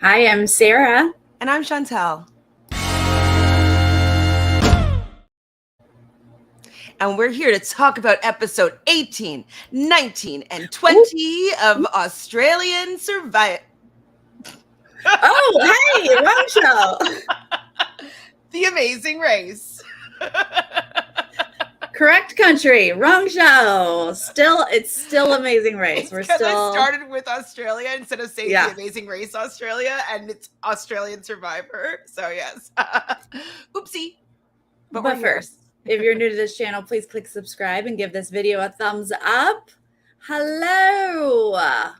Hi, I'm Sarah. And I'm Chantele. And we're here to talk about episode 18, 19, and Ooh. 20 of Australian Survival. Oh, hey, wrong show. The Amazing Race. Correct country, wrong show. It's still Amazing Race. It's We're because I still, started with Australia instead of saying The yeah, Amazing Race Australia, and it's Australian Survivor. So, yes. Oopsie. But we're but here. first, if you're new to this channel, please click subscribe and give this video a thumbs up. Hello.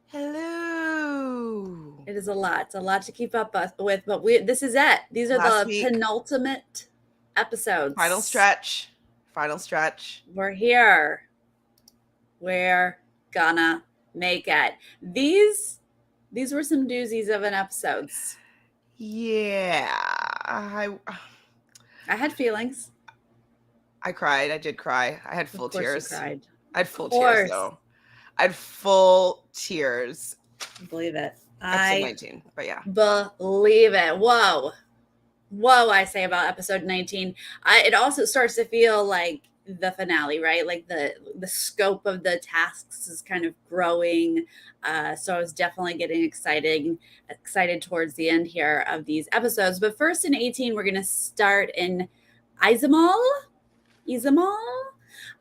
Hello. It is a lot. It's a lot to keep up with, but this is it. These are Last the week, penultimate episodes. final stretch. Final stretch. We're here. We're gonna make it. These were some doozies of an episodes. Yeah. I had feelings. I cried. I did cry. I had full Of course you tears. cried. I had full tears though. I had full tears. Believe it. Episode 19. But yeah. Believe it. Whoa. I say about episode 19. It also starts to feel like the finale, right? Like the scope of the tasks is kind of growing. So I was definitely getting excited towards the end here of these episodes. But first in 18, we're gonna start in Izamal.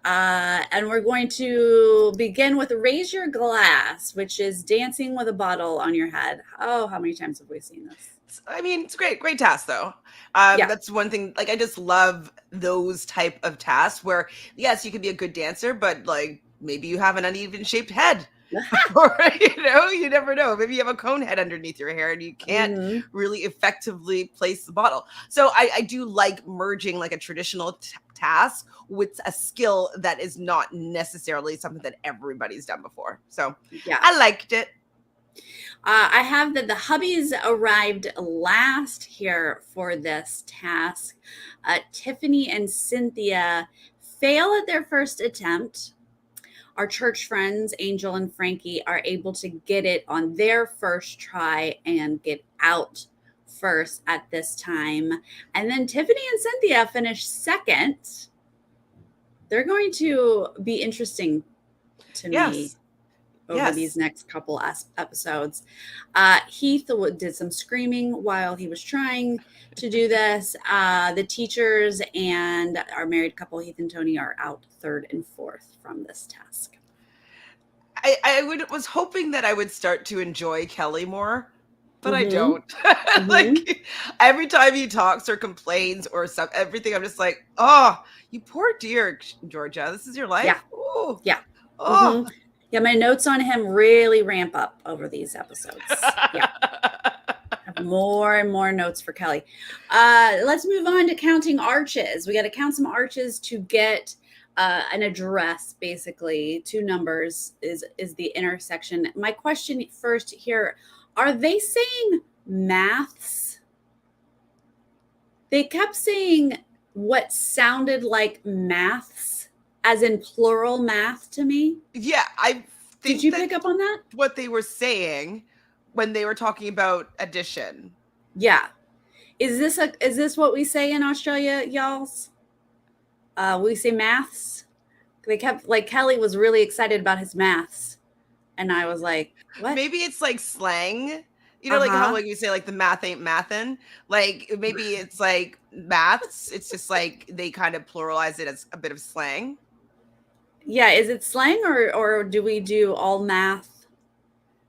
And we're going to begin with Raise Your Glass, which is dancing with a bottle on your head. Oh, how many times have we seen this? I mean, it's great task though. Yeah. That's one thing. Like, I just love those type of tasks where, yes, you can be a good dancer, but like maybe you have an uneven shaped head. Or, you never know. Maybe you have a cone head underneath your hair and you can't really effectively place the bottle. So I do like merging like a traditional task with a skill that is not necessarily something that everybody's done before. So yeah, I liked it. I have that the hubbies arrived last here for this task. Tiffany and Cynthia fail at their first attempt. Our church friends, Angel and Frankie, are able to get it on their first try and get out first at this time. And then Tiffany and Cynthia finish second. They're going to be interesting to me over these next couple episodes. Heath did some screaming while he was trying to do this. The teachers and our married couple, Heath and Tony, are out third and fourth from this task. I was hoping that I would start to enjoy Kelly more, but I don't. Like every time he talks or complains or everything, I'm just like, oh, you poor dear Georgia. This is your life. Yeah. Ooh. Yeah. Oh. Yeah, my notes on him really ramp up over these episodes. Yeah. Have more and more notes for Kelly. Let's move on to counting arches. We got to count some arches to get an address, basically. 2 numbers is the intersection. My question first here, are they saying maths? They kept saying what sounded like maths, as in plural math to me. Yeah, I think Did you pick up on that? What they were saying when they were talking about addition. Yeah. Is this what we say in Australia, y'alls? We say maths. They kept, like, Kelly was really excited about his maths. And I was like, what? Maybe it's like slang. You know, like how like you say like the math ain't mathin'. Like maybe it's like maths. It's just like they kind of pluralize it as a bit of slang. Yeah, is it slang or do we do all math?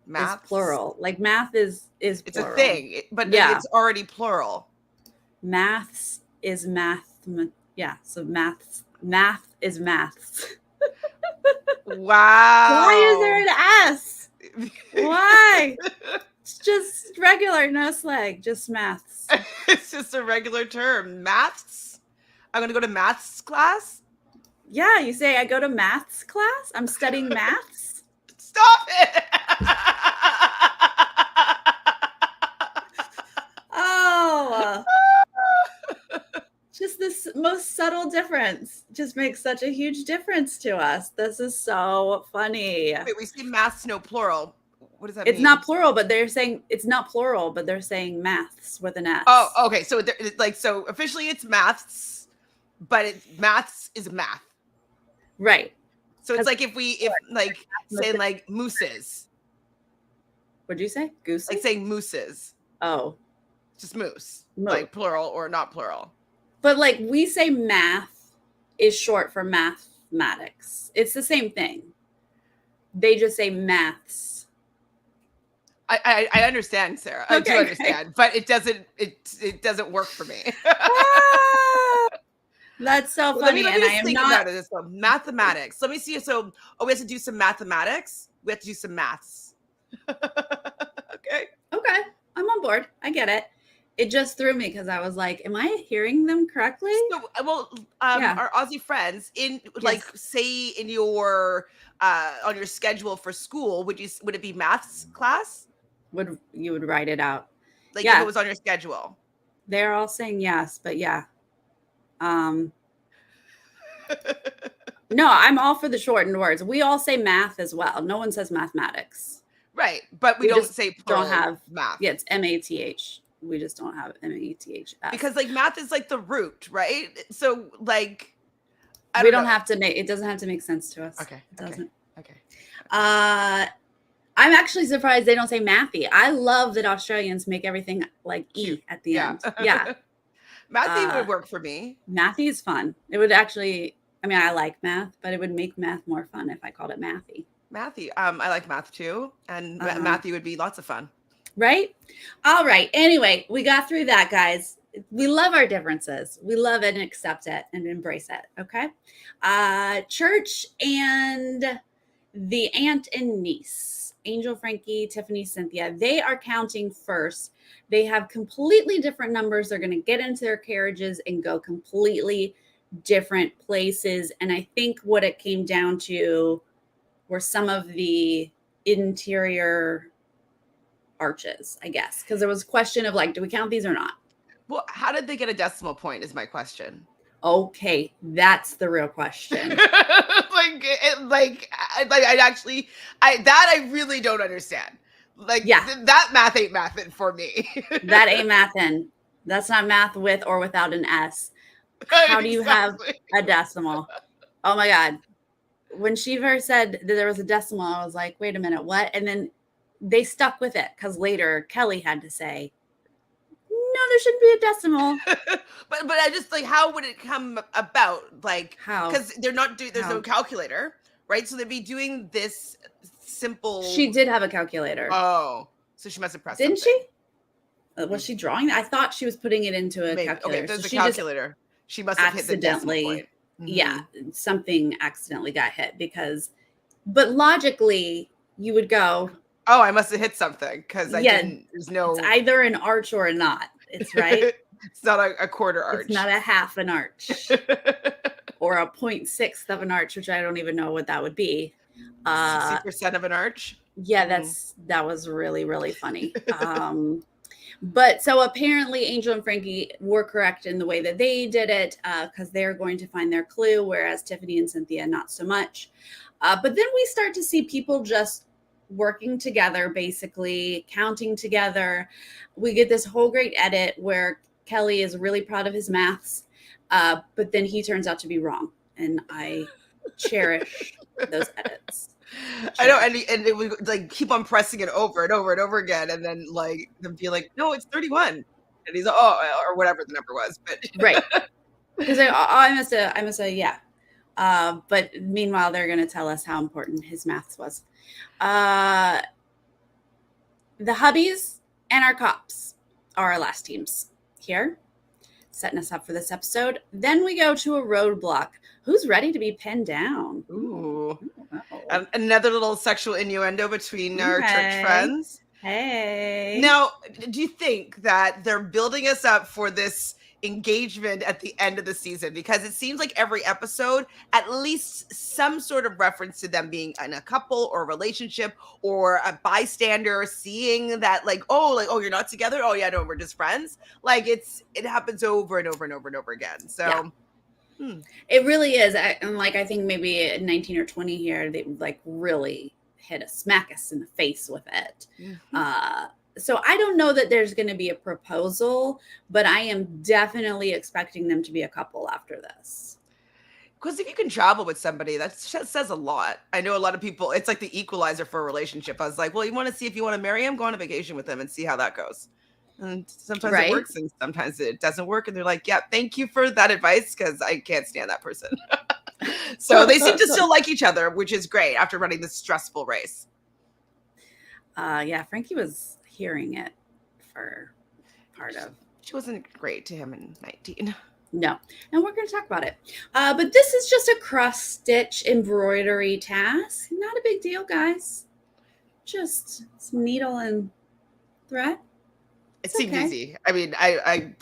Math plural. Like math is it's plural. A thing, but yeah, it's already plural. Maths is math. Yeah, so math is maths. Wow. Why is there an S? Why? It's just regular, no slang, just maths. It's just a regular term. Maths? I'm going to go to maths class? Yeah, you say, I go to maths class? I'm studying maths? Stop it! Oh. Just this most subtle difference just makes such a huge difference to us. This is so funny. Wait, we see maths, no plural. What does that It's mean? not plural, but they're saying it's not plural, but they're saying maths with an S. Oh, okay. So so officially it's maths, but maths is math. Right. So it's like if like saying What'd like mooses, you say? Gooses? like saying mooses, Oh, just moose, mo. like plural or not plural. But like we say math is short for mathematics. It's the same thing. They just say maths. I understand, Sarah. I do Okay, understand, but it doesn't work for me. Ah, that's so Let me funny. And I just am think not about it. So mathematics. Let me see. So we have to do some mathematics. We have to do some maths. Okay. okay. I'm on board. I get it. It just threw me because I was like, am I hearing them correctly? So, well, Yeah. our Aussie friends in like Yes. say in your on your schedule for school, would it be maths class? Would write it out. Like if it Yeah. was on your schedule. They're all saying yes, but yeah. Um, no, I'm all for the shortened words. We all say math as well. No one says mathematics. Right, but we We don't just say don't plural have math. Yeah, it's math. We just don't have maths. Because like math is like the root, right? So like I We don't don't know. have to make it doesn't have to make sense to us. Okay. It doesn't. Okay. I'm actually surprised they don't say mathy. I love that Australians make everything like Cute. E at the Yeah. end. Yeah. Mathy would work for me. Mathy is fun. It would actually, I mean, I like math, but it would make math more fun if I called it mathy. Mathy. I like math too. And Mathy would be lots of fun. Right? All right. Anyway, we got through that, guys. We love our differences. We love it and accept it and embrace it. Okay. Church and the aunt and niece, Angel, Frankie, Tiffany, Cynthia, they are counting first. They have completely different numbers. They're going to get into their carriages and go completely different places. And I think what it came down to were some of the interior arches, I guess, because there was a question of like, do we count these or not? Well, how did they get a decimal point is my question. Okay, that's the real question. I really don't understand. Like Yeah. That math ain't mathin' for me. That ain't mathin'. That's not math with or without an S. How do you have a decimal? Oh my God. When she first said that there was a decimal, I was like, wait a minute, what? And then they stuck with it because later Kelly had to say, no, there shouldn't be a decimal. but I just like, how would it come about? Like, How? because they're not doing, there's no calculator, right? So they'd be doing this simple. She did have a calculator. Oh, so she must have pressed. Didn't something. she? Was she drawing? I thought she was putting it into a calculator. Okay, there's so a calculator. She must have hit the decimal point. Yeah, something accidentally got hit but logically you would go, oh, I must have hit something because there's no. It's either an arch or a not. It's right. It's not a quarter arch. It's not a half an arch or a 0.6 of an arch, which I don't even know what that would be. 60% of an arch. Yeah, that was really, really funny. But so apparently Angel and Frankie were correct in the way that they did it because they're going to find their clue, whereas Tiffany and Cynthia, not so much. But then we start to see people just working together, basically counting together. We get this whole great edit where Kelly is really proud of his maths, but then he turns out to be wrong. And I cherish those edits. I know, and it would like keep on pressing it over and over and over again, and then like them be like, "No, it's 31," and he's like, "Oh," or whatever the number was. But right, because I must have, yeah. But meanwhile, they're going to tell us how important his maths was. The hubbies and our cops are our last teams here, setting us up for this episode. Then we go to a roadblock. Who's ready to be pinned down? Ooh. Another little sexual innuendo between our church friends. Hey. Now, do you think that they're building us up for this engagement at the end of the season? Because it seems like every episode, at least some sort of reference to them being in a couple or a relationship or a bystander seeing that oh, you're not together. Oh yeah, no, we're just friends. Like it happens over and over and over and over again. So yeah. It really is. I think maybe 19 or 20 here, they like really hit us, smack us in the face with it. Mhm. So I don't know that there's going to be a proposal, but I am definitely expecting them to be a couple after this. Because if you can travel with somebody, that says a lot. I know a lot of people, it's like the equalizer for a relationship. I was like, well, you want to see if you want to marry him, go on a vacation with him and see how that goes. And sometimes it Right? works and sometimes it doesn't work. And they're like, yeah, thank you for that advice because I can't stand that person. So they seem to still like each other, which is great after running this stressful race. Yeah, Frankie was hearing it for part of. She wasn't great to him in 19. No, and we're going to talk about it. But this is just a cross stitch embroidery task. Not a big deal, guys. Just some needle and thread. It It's seemed okay. easy. I mean, I've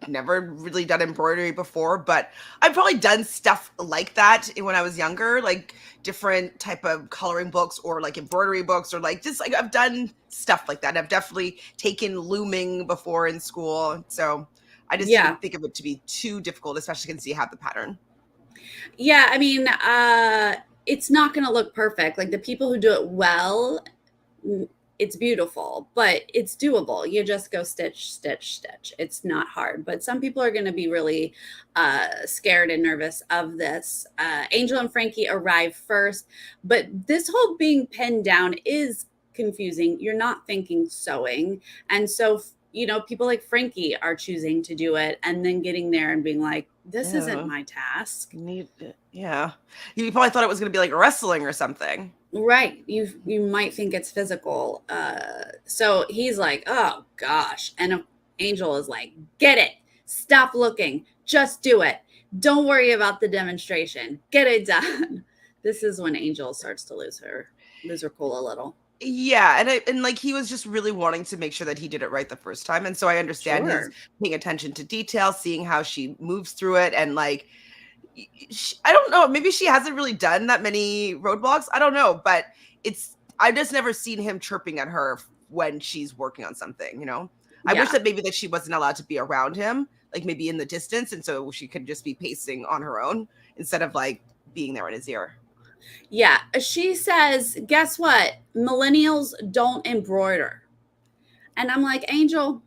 never really done embroidery before, but I've probably done stuff like that when I was younger, like different type of coloring books or like embroidery books or like just like I've done stuff like that. I've definitely taken looming before in school. So I just Yeah. didn't think of it to be too difficult, especially since you have the pattern. Yeah. I mean, it's not going to look perfect. Like the people who do it well, it's beautiful, but it's doable. You just go stitch, stitch, stitch. It's not hard, but some people are going to be really scared and nervous of this. Angel and Frankie arrive first, but this whole being pinned down is confusing. You're not thinking sewing. And so, people like Frankie are choosing to do it and then getting there and being like, this isn't Yeah. my task. Yeah. You probably thought it was going to be like wrestling or something. Right. You might think it's physical. So he's like, oh gosh. And Angel is like, get it. Stop looking. Just do it. Don't worry about the demonstration. Get it done. This is when Angel starts to lose her cool a little. Yeah, and like he was just really wanting to make sure that he did it right the first time, and so I understand his Sure. paying attention to detail, seeing how she moves through it, and like I don't know, maybe she hasn't really done that many roadblocks. I don't know, but I've just never seen him chirping at her when she's working on something. I wish Yeah. that maybe that she wasn't allowed to be around him, like maybe in the distance, and so she could just be pacing on her own instead of like being there in his ear. Yeah. She says, guess what? Millennials don't embroider. And I'm like, Angel,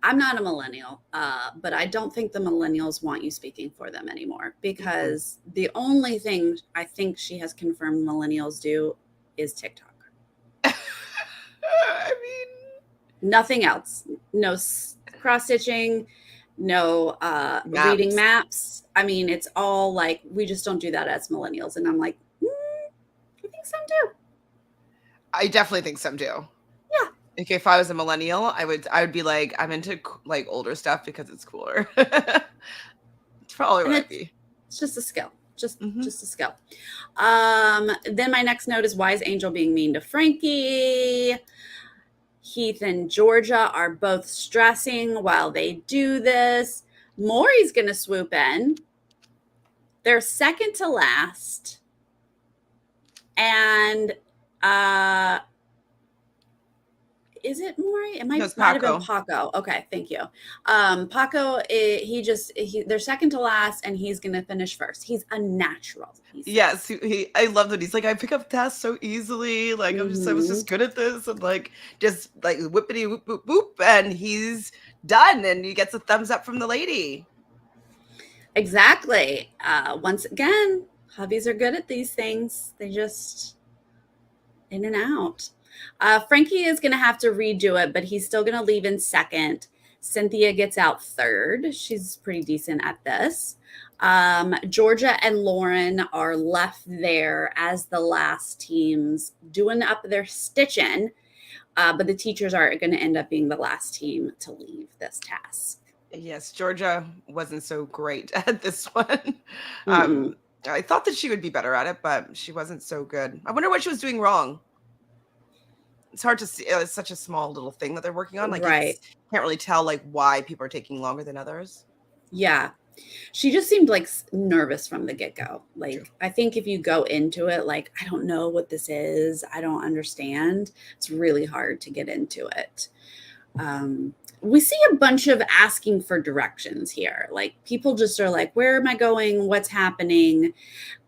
I'm not a millennial, but I don't think the millennials want you speaking for them anymore Mm-mm. because the only thing I think she has confirmed millennials do is TikTok. I mean, Nothing else. No cross stitching, no reading maps. maps. I mean, it's all like we just don't do that as millennials. And I'm like, I think some do. I definitely think some do. Yeah. Like if I was a millennial, I would be like, I'm into like older stuff because it's cooler. It's probably And what I'd be. it's just a skill. Just Hmm. just a skill. Then my next note is, why is Angel being mean to Frankie? Heath and Georgia are both stressing while they do this. Maury's going to swoop in. They're second to last. And is it Maury? It No, might it's have been Paco. Paco. Okay, thank you. Paco, they're second to last, and he's gonna finish first. He's a natural. He Yes, says. I love that he's like, I pick up tasks so easily. Like I was Mm-hmm. just good at this, and like just like whippity whoop whoop whoop, and he's done, and he gets a thumbs up from the lady. Exactly. Once again, hubbies are good at these things. They just in and out. Frankie is going to have to redo it, but he's still going to leave in second. Cynthia gets out third. She's pretty decent at this. Georgia and Lauren are left there as the last teams doing up their stitching, but the teachers are going to end up being the last team to leave this task. Yes, Georgia wasn't so great at this one. Mm-mm. I thought that she would be better at it, but she wasn't so good. I wonder what she was doing wrong. It's hard to see. It's such a small little thing that they're working on. Like Right. it's can't really tell like why people are taking longer than others. Yeah. She just seemed like nervous from the get go. True. Like, I think if you go into it, like, I don't know what this is, I don't understand, it's really hard to get into it. We see a bunch of asking for directions here. Like people just are like, where am I going? What's happening?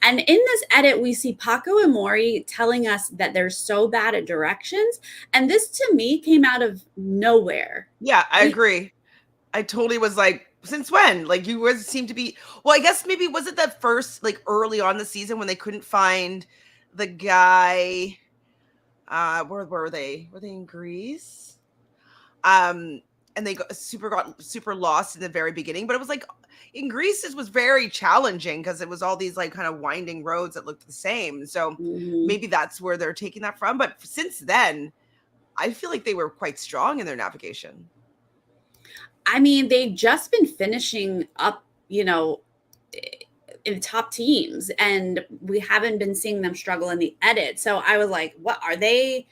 And in this edit, we see Paco and Mori telling us that they're so bad at directions. And this to me came out of nowhere. Yeah, I We agree. I totally was like, since when? Like you was seem to be well, I guess maybe was it that first like early on the season when they couldn't find the guy where were they? Were they in Greece? Um and they got super lost in the very beginning, but it was like in Greece it was very challenging because it was all these like kind of winding roads that looked the same. So mhm. maybe that's where they're taking that from, but since then I feel like they were quite strong in their navigation. I mean, they've just been finishing up, in top teams, and we haven't been seeing them struggle in the edit. So I was like, what are they?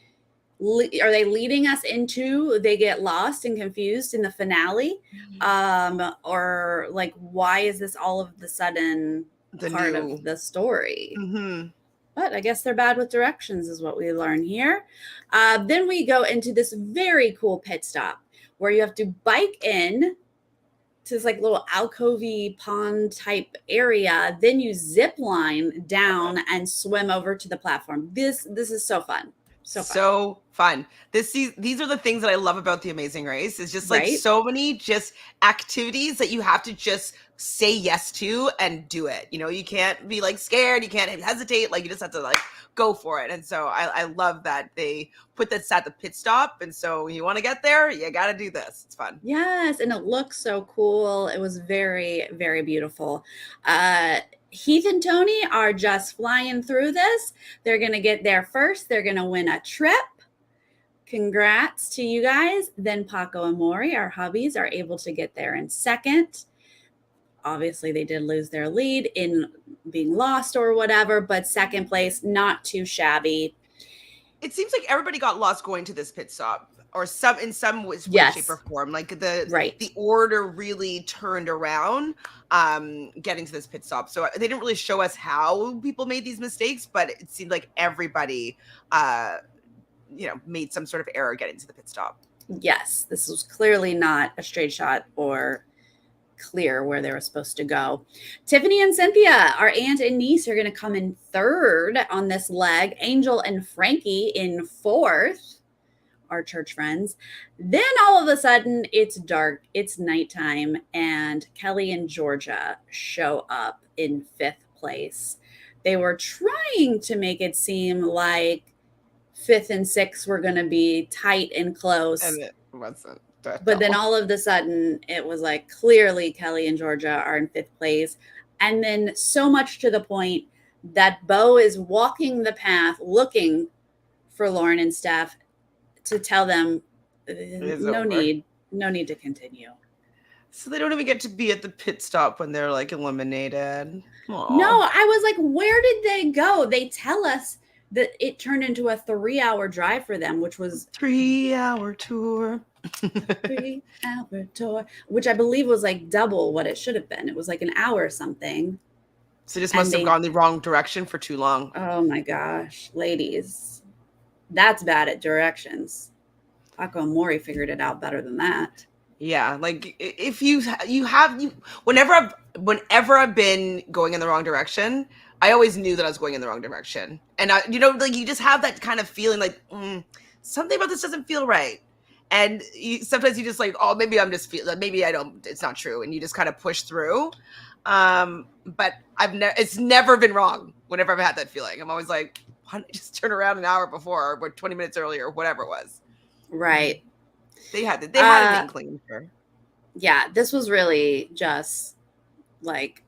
Are they leading us into they get lost and confused in the finale? Or like, why is this all of the sudden The part of new the story? mhm. But I guess they're bad with directions, is what we learn here. Then we go into this very cool pit stop where you have to bike in to this like little alcovey pond type area. Then you zip line down and swim over to the platform. This is so fun, so fun, So fun. These are the things that I love about the Amazing Race. Is just like right? so many just activities that you have to just say yes to and do it. You know, you can't be like scared, you can't hesitate, like you just have to like go for it. And so I love that they put this at the pit stop. And so when you want to get there, you gotta do this. It's fun. Yes, and it looks so cool. It was very, very beautiful. Heath and Tony are just flying through this. They're going to get there first. They're going to win a trip. Congrats to you guys. Then Paco and Mori, our hubbies, are able to get there in second. Obviously, they did lose their lead in being lost or whatever, but second place, not too shabby. It seems like everybody got lost going to this pit stop or some in some way shape or Yes, form, like the right. order really turned around getting to this pit stop. So they didn't really show us how people made these mistakes, but it seemed like everybody made some sort of error getting to the pit stop. Yes, this was clearly not a straight shot or clear where they were supposed to go. Tiffany and Cynthia, our aunt and niece, are going to come in third on this leg. Angel and Frankie in fourth, our church friends. Then all of a sudden, it's dark, it's nighttime, and Kelly and Georgia show up in fifth place. They were trying to make it seem like fifth and sixth were going to be tight and close. And it wasn't. But then all of a sudden, it was like clearly Kelly and Georgia are in fifth place. And then so much to the point that Bo is walking the path looking for Lauren and Steph to tell them no over. need to continue. So they don't even get to be at the pit stop when they're like eliminated. No, Aww. I was like, where did they go? They tell us that it turned into a 3-hour drive for them, which was 3-hour tour. 3-hour tour, which I believe was like double what it should have been. It was like an hour or something. So just must have gone the wrong direction for too long. Oh my gosh, ladies, that's bad at directions. Paco and Mori figured it out better than that. Yeah, like if you whenever I've been going in the wrong direction, I always knew that I was going in the wrong direction, and like you just have that kind of feeling like something about this doesn't feel right, and sometimes you just like, oh, maybe I'm just feeling, maybe I don't, it's not true, and you just kind of push through. But it's never been wrong. Whenever I've had that feeling, I'm always like, why don't I just turn around an hour before or 20 minutes earlier, or whatever it was. Right. They had an inkling. Sure. Yeah, this was really just like,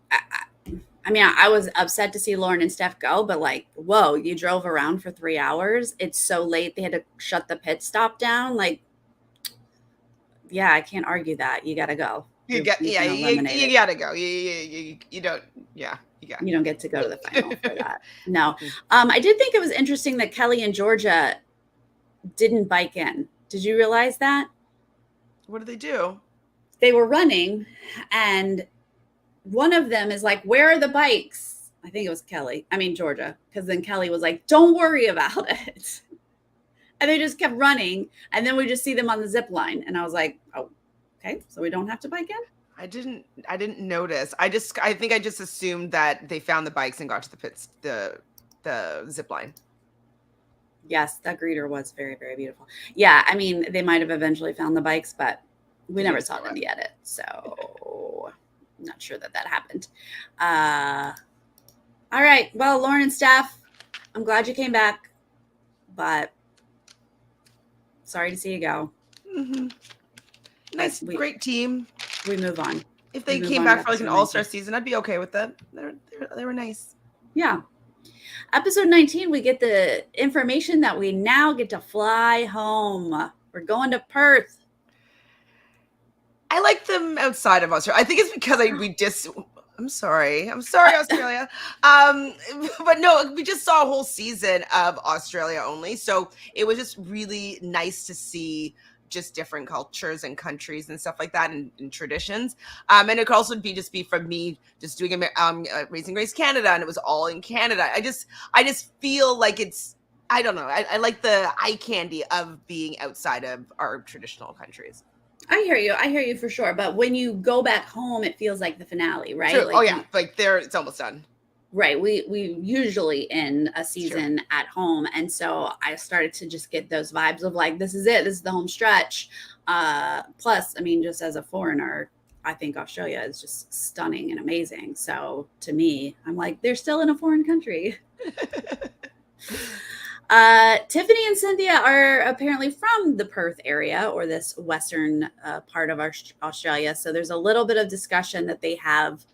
I mean, I was upset to see Lauren and Steph go, but like, whoa, you drove around for 3 hours. It's so late. They had to shut the pit stop down. Like, yeah, I can't argue that. You got to go. You You gotta go. You don't. Yeah, you don't get to go to the final for that. No. I did think it was interesting that Kelly and Georgia didn't bike in. Did you realize that? What did they do? They were running, and one of them is like, where are the bikes? I think it was Georgia. Because then Kelly was like, don't worry about it. And they just kept running. And then we just see them on the zip line. And I was like, oh, okay. So we don't have to bike in? I didn't notice. I think I just assumed that they found the bikes and got to the pits, the zip line. Yes, that greeter was very, very beautiful. Yeah, I mean, they might have eventually found the bikes, but we never saw them in the edit. So I'm not sure that happened. All right. Well, Lauren and Steph, I'm glad you came back, but sorry to see you go. Mm-hmm. Nice, great team. We move on. If they came back for like an all-star season, I'd be okay with that. They were nice. Yeah. Episode 19, we get the information that we now get to fly home. We're going to Perth. I like them outside of Australia. I think it's because I'm sorry, Australia. But no, we just saw a whole season of Australia only, so it was just really nice to see just different cultures and countries and stuff like that, and traditions. And it could also be from me just doing Raising Grace Canada, and it was all in Canada. I just feel like it's, I don't know. I like the eye candy of being outside of our traditional countries. I hear you for sure. But when you go back home, it feels like the finale, right? True. Like, it's almost done. Right. We usually end a season at home. And so I started to just get those vibes of like, this is it. This is the home stretch. Plus, I mean, just as a foreigner, I think Australia is just stunning and amazing. So to me, I'm like, they're still in a foreign country. Tiffany and Cynthia are apparently from the Perth area, or this western part of Australia. So there's a little bit of discussion that they have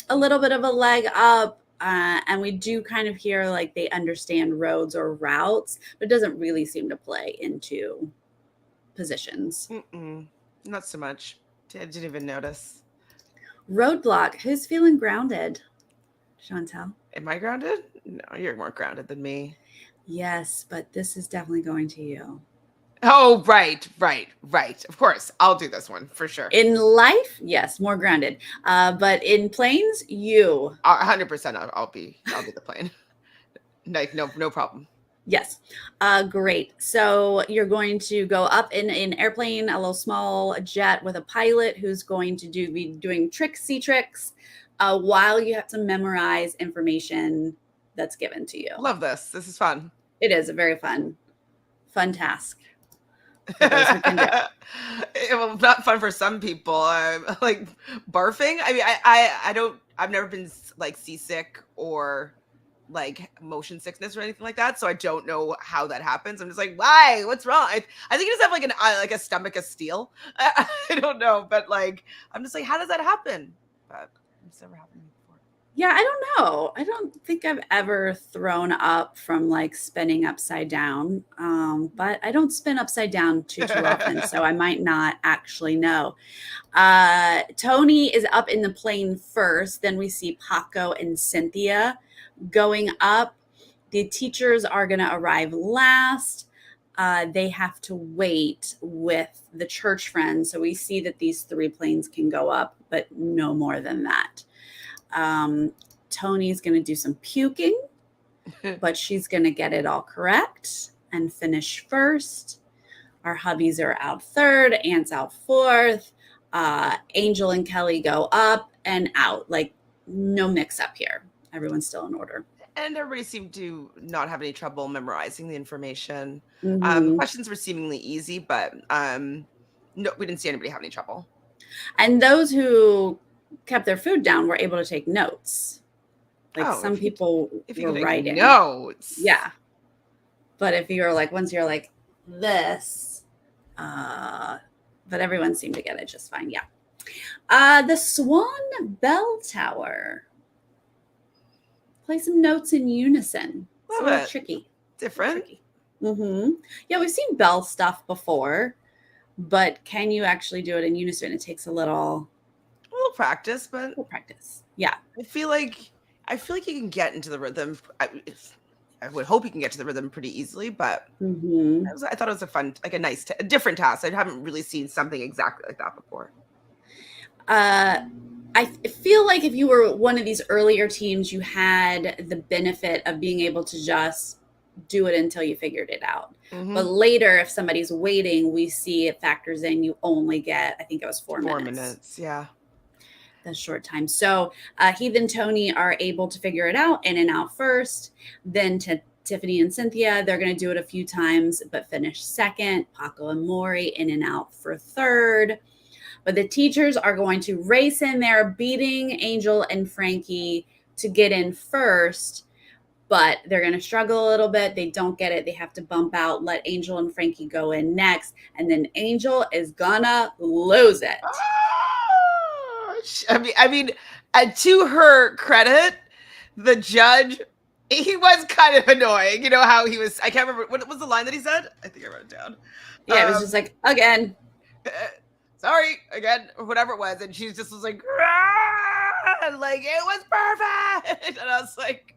a little bit of a leg up. And we do kind of hear like they understand roads or routes, but it doesn't really seem to play into positions. Not so much. I didn't even notice. Roadblock. Who's feeling grounded? Chantele. Am I grounded? No, you're more grounded than me. Yes, but this is definitely going to you. Oh, right. Of course, I'll do this one for sure. In life, yes, more grounded. But in planes, you. 100%. I'll be the plane. Like no problem. Yes. Great. So you're going to go up in an airplane, a little small jet with a pilot who's going to be doing tricksy tricks while you have to memorize information that's given to you. Love this. This is fun. It is a very fun task. For those who can do it. Well, not fun for some people. Like barfing. I mean, I've never been like seasick or like motion sickness or anything like that, so I don't know how that happens. I'm just like, why? What's wrong? I think you just have like a stomach of steel. I don't know, but like, I'm just like, how does that happen? But it's never happened before. Yeah, I don't know. I don't think I've ever thrown up from like spinning upside down, but I don't spin upside down too often, so I might not actually know. Tony is up in the plane first. Then we see Paco and Cynthia going up. The teachers are going to arrive last. They have to wait with the church friends. So we see that these 3 planes can go up, but no more than that. Tony's going to do some puking, but she's going to get it all correct and finish first. Our hubbies are out third, Aunt's out fourth. Angel and Kelly go up and out. Like, no mix up here. Everyone's still in order. And everybody seemed to not have any trouble memorizing the information. Mm-hmm. Questions were seemingly easy, but no, we didn't see anybody have any trouble. And those who kept their food down were able to take notes. Like some people were writing notes. Yeah. But if you're like, once you're like this, but everyone seemed to get it just fine. Yeah. The Swan Bell Tower. Play some notes in unison. Love it's it. Tricky. Different. Tricky. Mm-hmm. Yeah, we've seen bell stuff before, but can you actually do it in unison? It takes a little practice, but practice. Yeah. I feel like you can get into the rhythm. I would hope you can get to the rhythm pretty easily, but I thought it was a fun, like a different task. I haven't really seen something exactly like that before. I feel like if you were one of these earlier teams, you had the benefit of being able to just do it until you figured it out. But Mm-hmm. later, if somebody's waiting, we see it factors in. You only get, I think it was 4 minutes. 4 minutes. Yeah. That's short time. So Heath and Tony are able to figure it out, in and out first. Then to Tiffany and Cynthia, they're going to do it a few times, but finish second. Paco and Maury in and out for third. But the teachers are going to race in there, beating Angel and Frankie to get in first. But they're going to struggle a little bit. They don't get it. They have to bump out, let Angel and Frankie go in next. And then Angel is going to lose it. I mean, and to her credit, the judge, he was kind of annoying. You know how he was. I can't remember what was the line that he said. I think I wrote it down. Yeah, it was just like, again. Sorry again, or whatever it was, and she just was like, like it was perfect, and I was like,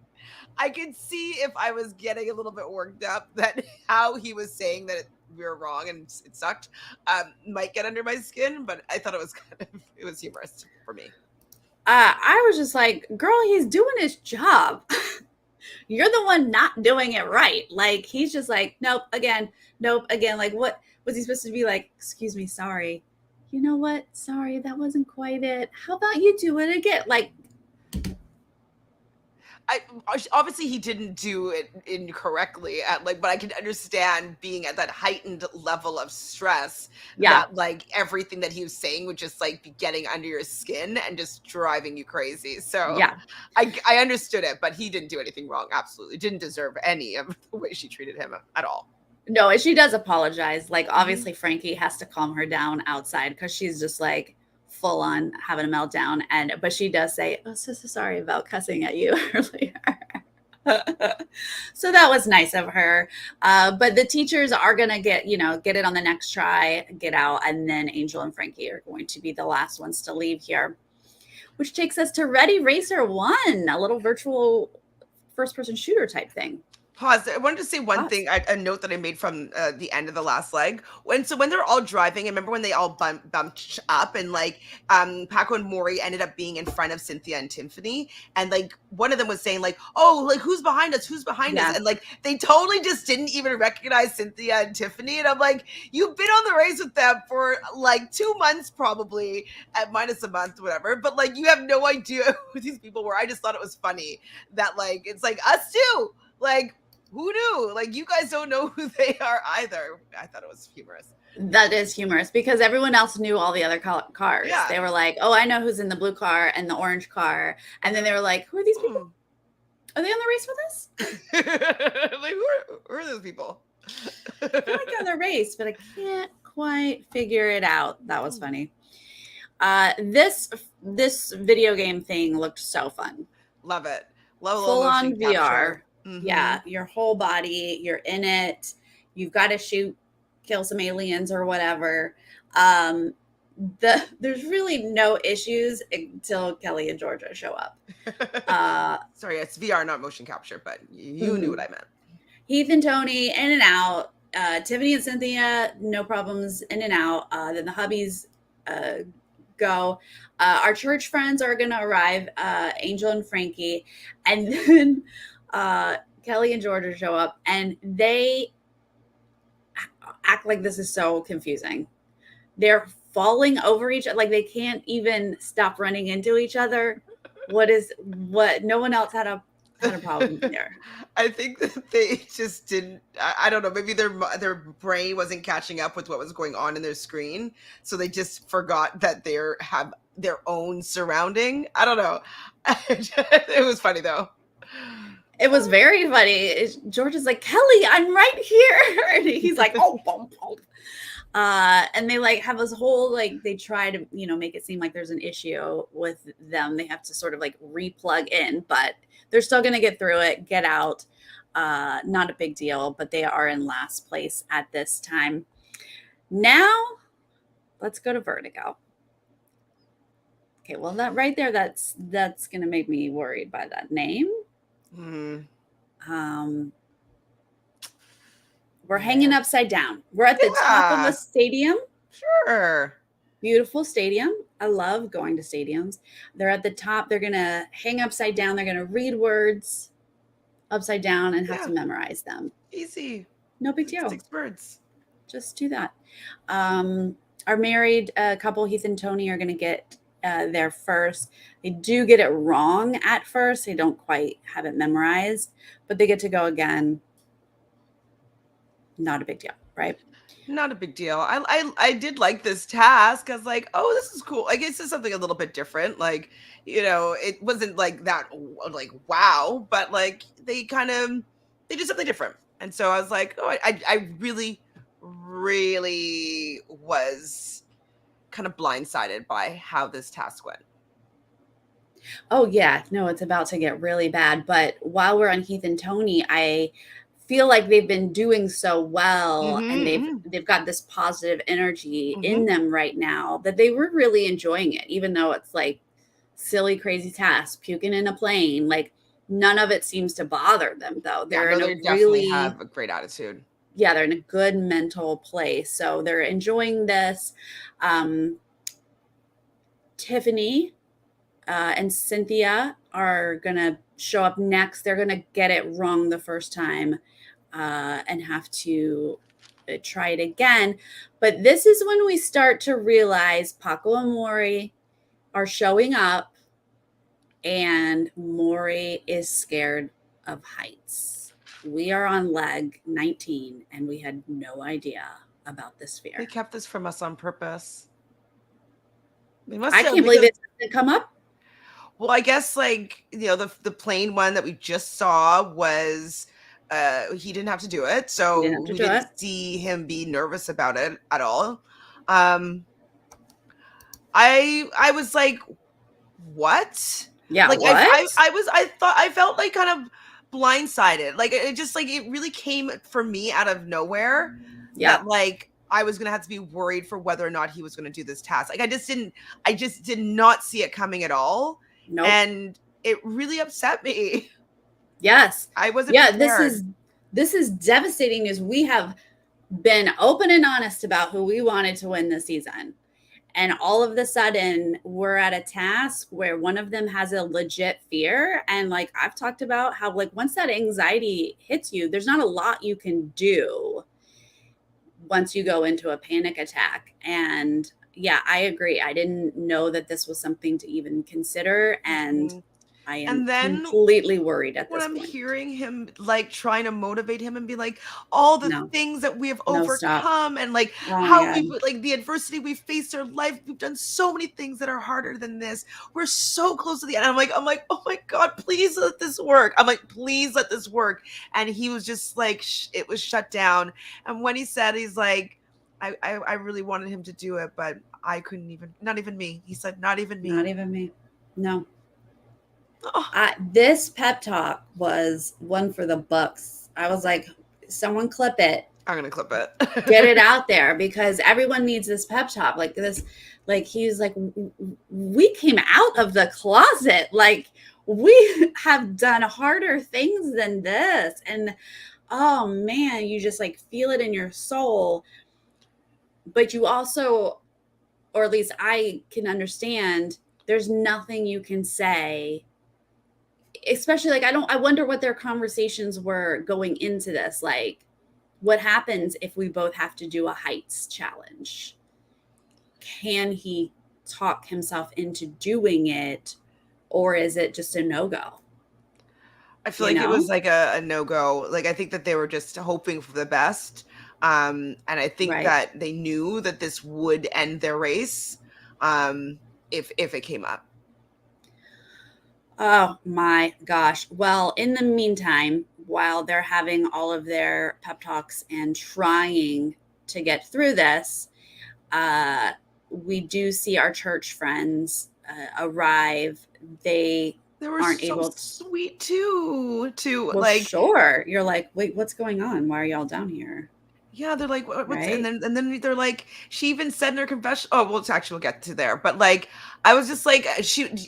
I could see if I was getting a little bit worked up that how he was saying that we were wrong and it sucked might get under my skin, but I thought it was it was humorous for me. I was just like, girl, he's doing his job. You're the one not doing it right. Like, he's just like, nope, again, nope, again. Like, what was he supposed to be like? Excuse me, sorry. You know what? Sorry, that wasn't quite it. How about you do it again? Like, I obviously he didn't do it incorrectly but I can understand being at that heightened level of stress yeah, that like everything that he was saying would just like be getting under your skin and just driving you crazy. So yeah. I understood it, but he didn't do anything wrong. Absolutely didn't deserve any of the way she treated him at all. No, and she does apologize. Like, Mhm. obviously, Frankie has to calm her down outside because she's just like full on having a meltdown. But she does say, "Oh, so sorry about cussing at you earlier." So that was nice of her. But the teachers are gonna get it on the next try, get out, and then Angel and Frankie are going to be the last ones to leave here. Which takes us to Ready Racer One, a little virtual first-person shooter type thing. Pause. I wanted to say one Thoughts? thing, a note that I made from the end of the last leg. When they're all driving, I remember when they all bumped up and like Paco and Maury ended up being in front of Cynthia and Tiffany, and like one of them was saying like, "Oh, like who's behind us? Who's behind us?" Yeah, And like they totally just didn't even recognize Cynthia and Tiffany, and I'm like, "You've been on the race with them for like 2 months, probably at minus a month, whatever, but like you have no idea who these people were." I just thought it was funny that like it's like us too, like who knew? Like, you guys don't know who they are either. I thought it was humorous. that is humorous because everyone else knew all the other cars. Yeah. They were like, "Oh, I know who's in the blue car and the orange car," and then they were like, "Who are these people? Hmm. Are they on the race with us?" Like, who are those people? I feel like they're on the race, but I can't quite figure it out. That was Hmm. funny. This video game thing looked so fun. Love it. Love a little Full motion on capture. VR. Hmm. Yeah, your whole body, you're in it. You've got to kill some aliens or whatever. Um, there's really no issues until Kelly and Georgia show up. Uh, Sorry, it's VR, not motion capture, but you knew what mhm. I meant. Heath and Tony in and out. Tiffany and Cynthia, no problems, in and out. Then the hubbies uh, go. Our church friends are going to arrive, Angel and Frankie. And then Kelly and Georgia show up, and they act like this is so confusing. They're falling over each other. Like, they can't even stop running into each other. What? No one else had a problem there. I think that they just didn't. I don't know. Maybe their brain wasn't catching up with what was going on in their screen, so they just forgot that they have their own surrounding. I don't know. It was funny though. It was very funny. George is like, Kelly, I'm right here. And he's like, oh, boom, boom. And they like have this whole like they try to make it seem like there's an issue with them. They have to sort of like replug in, but they're still gonna get through it, get out. Not a big deal, but they are in last place at this time. Now let's go to Vertigo. Okay, well that right there, that's gonna make me worried by that name. Hmm. Um, we're hanging Yeah. upside down. We're at the top of a Yeah. stadium. Sure. Beautiful stadium. I love going to stadiums. They're at the top. They're going to hang upside down. They're going to read words. upside down and have Yeah, to memorize them. easy. No big Like deal. 6 words. Just do that. Our married couple, Heath and Tony, are going to get there first. They do get it wrong at first. They don't quite have it memorized, but they get to go again. Not a big deal, right? Not a big deal. I did like this task. I was like, oh, this is cool. I guess it's something a little bit different. Like, it wasn't like that, like wow, but like they did something different. And so I was like, oh, I really, really was kind of blindsided by how this task went. Oh yeah, no, it's about to get really bad. But while we're on Heath and Tony, I feel like they've been doing so well and they've Mm-hmm, they've got this positive energy in mm-hmm. them right now that they were really enjoying it, even though it's like silly, crazy tasks, puking in a plane. Like none of it seems to bother them though. Yeah, They're no, in a they definitely really have a great attitude. yeah, they're in a good mental place. So they're enjoying this. Um, Tiffany and Cynthia are going to show up next. They're going to get it wrong the first time and have to try it again. But this is when we start to realize Paco and Maury are showing up, and Maury is scared of heights. We are on leg 19, and we had no idea about this They fear. kept this from us on purpose. They must I have, can't believe because it didn't come up. well, I guess like the plain one that we just saw was he didn't have to do it, We didn't have so to we do didn't it. see him be nervous about it at all. Um I was like, what? Yeah, Like what? I thought I felt like kind of blindsided. Like it just like it really came for me out of nowhere Yeah, that like I was gonna have to be worried for whether or not he was gonna do this task. Like I just did not see it coming at all. nope. And it really upset me. Yes. I wasn't Yeah, prepared. this is devastating news. We have been open and honest about who we wanted to win this season. And all of the sudden, we're at a task where one of them has a legit fear. And like I've talked about how like once that anxiety hits you, there's not a lot you can do once you go into a panic attack. And yeah, I agree. I didn't know that this was something to even consider. And Mhm. I am And then completely worried at when this I'm point. hearing him like trying to motivate him and be like, all the No, things that we have no, stop. overcome and like Oh my how God. we've like the adversity we've faced in our life, we've done so many things that are harder than this. We're so close to the end. I'm like, oh my God, please let this work. I'm like, please let this work. And he was just like, it was shut down. And when he said, he's like, I really wanted him to do it, but I couldn't even, not even me. He said, not even Not me. even me. No. Oh, This pep talk was one for the books. I was like, someone clip it, I'm going to clip get it it. out there because everyone needs this pep talk. Like this, like he's like, we came out of the closet. Like we have done harder things than this. And oh man, you just like feel it in your soul. But you also, or at least I can understand, there's nothing you can say, especially like I wonder what their conversations were going into this. Like what happens if we both have to do a heights challenge? Can he talk himself into doing it, or is it just a no-go? I feel You like it was know? like a no-go. Like I think that they were just hoping for the best. And I think Right. that they knew that this would end their race um if it came up. Oh my gosh. Well, in the meantime, while they're having all of their pep talks and trying to get through this, uh, we do see our church friends arrive. They They were aren't so able to, sweet too. To well, like sure. You're like, wait, what's going on? Why are y'all down here? yeah, they're like, What's?" And Right? then they're like, she even said in her confession. Oh, well, it's actually we'll get to there, but like, I was just like,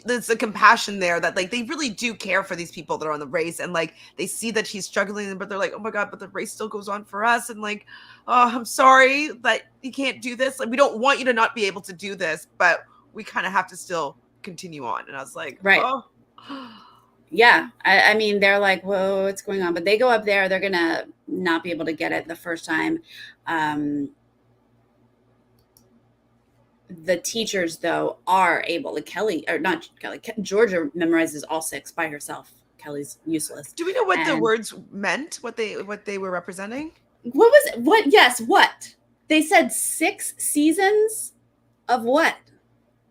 there's a compassion there that like they really do care for these people that are on the race, and like they see that she's struggling, but they're like, oh my God, but the race still goes on for us, and like, oh, I'm sorry that you can't do this. Like, we don't want you to not be able to do this, but we kind of have to still continue on. And I was like, Right. oh. Yeah, I mean, they're like, whoa, what's going on? But they go up there, they're gonna not be able to get it the first time. Um, the teachers, though, are able to Kelly or not Kelly. Georgia memorizes all six by herself. Kelly's useless. Do we know what the And words meant? What they were representing? what was it? What? Yes, what they said? 6 seasons of what?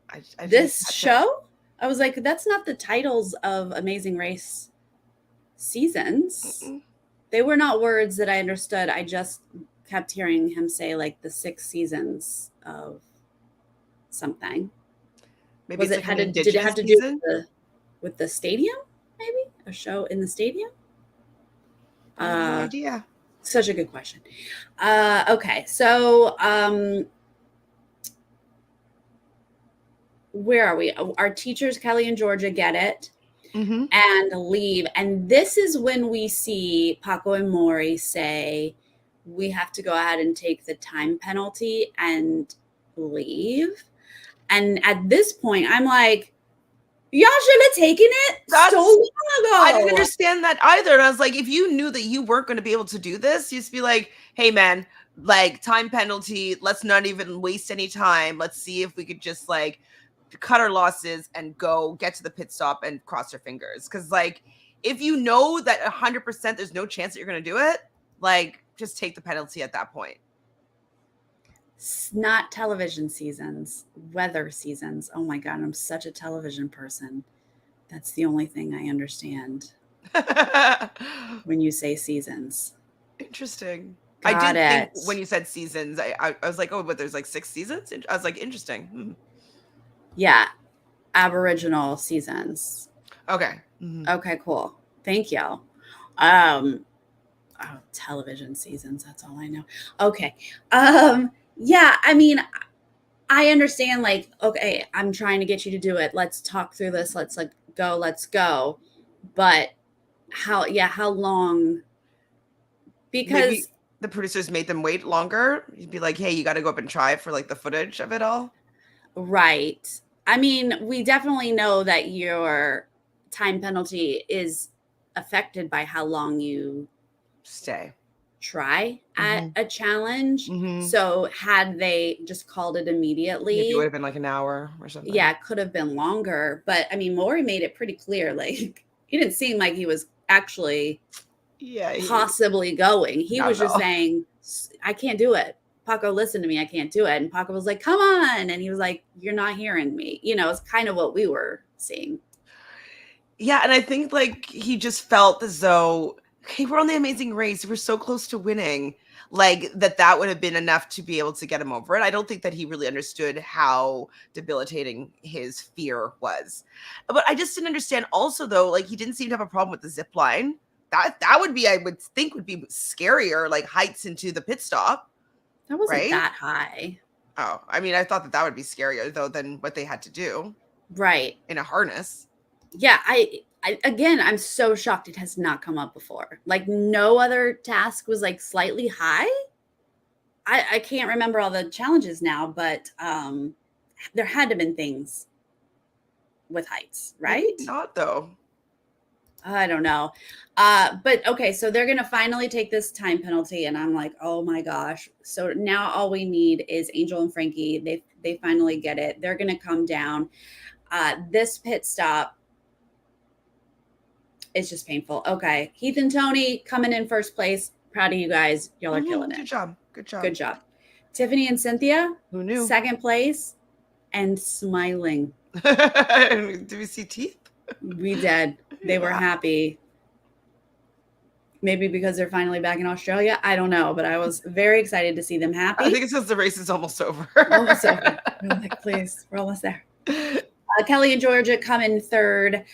I didn't This catch it. show? I was like, that's not the titles of Amazing Race seasons. Mm-mm. They were not words that I understood. I just kept hearing him say like the 6 seasons of something. Maybe Was it's it like an did it indigenous have to do season. with the stadium? Maybe a show in the stadium. I have no Uh, idea. Such a good question. Okay, so where are we? Our teachers, Kelly and Georgia, get it Mm-hmm. and leave. And this is when we see Paco and Maury say, we have to go ahead and take the time penalty and leave. And at this point, I'm like, y'all should have taken it so That's I long didn't ago. understand that either. And I was like, if you knew that you weren't going to be able to do this, you'd just be like, hey, man, like time penalty. Let's not even waste any time. Let's see if we could just like cut our losses and go get to the pit stop and cross your fingers. Cause like, if you know that 100% there's no chance that you're going to do it, like just take the penalty at that point. It's not television seasons, weather seasons. Oh my God, I'm such a television person. That's the only thing I understand when you say seasons. Interesting. I Got did think when it. you said seasons, I was like, oh, but there's like 6 seasons. I was like, interesting. Yeah, Aboriginal seasons. Okay. Mhm. Okay, cool. Thank you. Um, Television seasons. That's all I know. Okay. Yeah, I mean, I understand. Like, okay, I'm trying to get you to do it. Let's talk through this. Let's like go. Let's go. But how? Yeah, how long? Maybe Because the producers made them wait longer. You'd be like, hey, you got to go up and try for like the footage of it all. right. I mean, we definitely know that your time penalty is affected by how long you Stay. try at Mm-hmm. a challenge. Mm-hmm. So had they just called it Maybe it would immediately, have been like an hour or something. yeah, it could have been longer. But I mean, Maury made it pretty clear. Like he didn't seem like he was actually Yeah, possibly going. He not was at just all. saying, I can't do it. Paco, listen to me. I can't do it. And Paco was like, come on. And he was like, you're not hearing me. You know, it's kind of what we were seeing. Yeah, and I think like he just felt as though, hey, we're on the Amazing Race. We're so close to winning. Like that would have been enough to be able to get him over it. I don't think that he really understood how debilitating his fear was. But I just didn't understand also though, like he didn't seem to have a problem with the zip line. That would be, I would think, would be scarier, like heights into the pit stop, That wasn't right? that high. Oh, I mean, I thought that would be scarier though than what they had to do Right. in a harness. Yeah. Again, I'm so shocked it has not come up before. Like no other task was like slightly high. I can't remember all the challenges now, but there had to have been things with heights, Maybe right? not though. I don't know. But okay, so they're gonna finally take this time penalty, and I'm like, oh my gosh. So now all we need is Angel and Frankie. They finally get it. They're gonna come down. This pit stop is just painful. Okay. Heath and Tony coming in first place. Proud of you guys. Y'all are killing Good it. job. Good job. Good job. Tiffany and Cynthia, Who knew? second place and smiling. Do we see teeth? We did. They were Yeah. happy. Maybe because they're finally back in Australia. I don't know, but I was very excited to see them happy. I think it's because the race is almost over. Almost over. We're like, please, we're almost there. Kelly and Georgia come in third.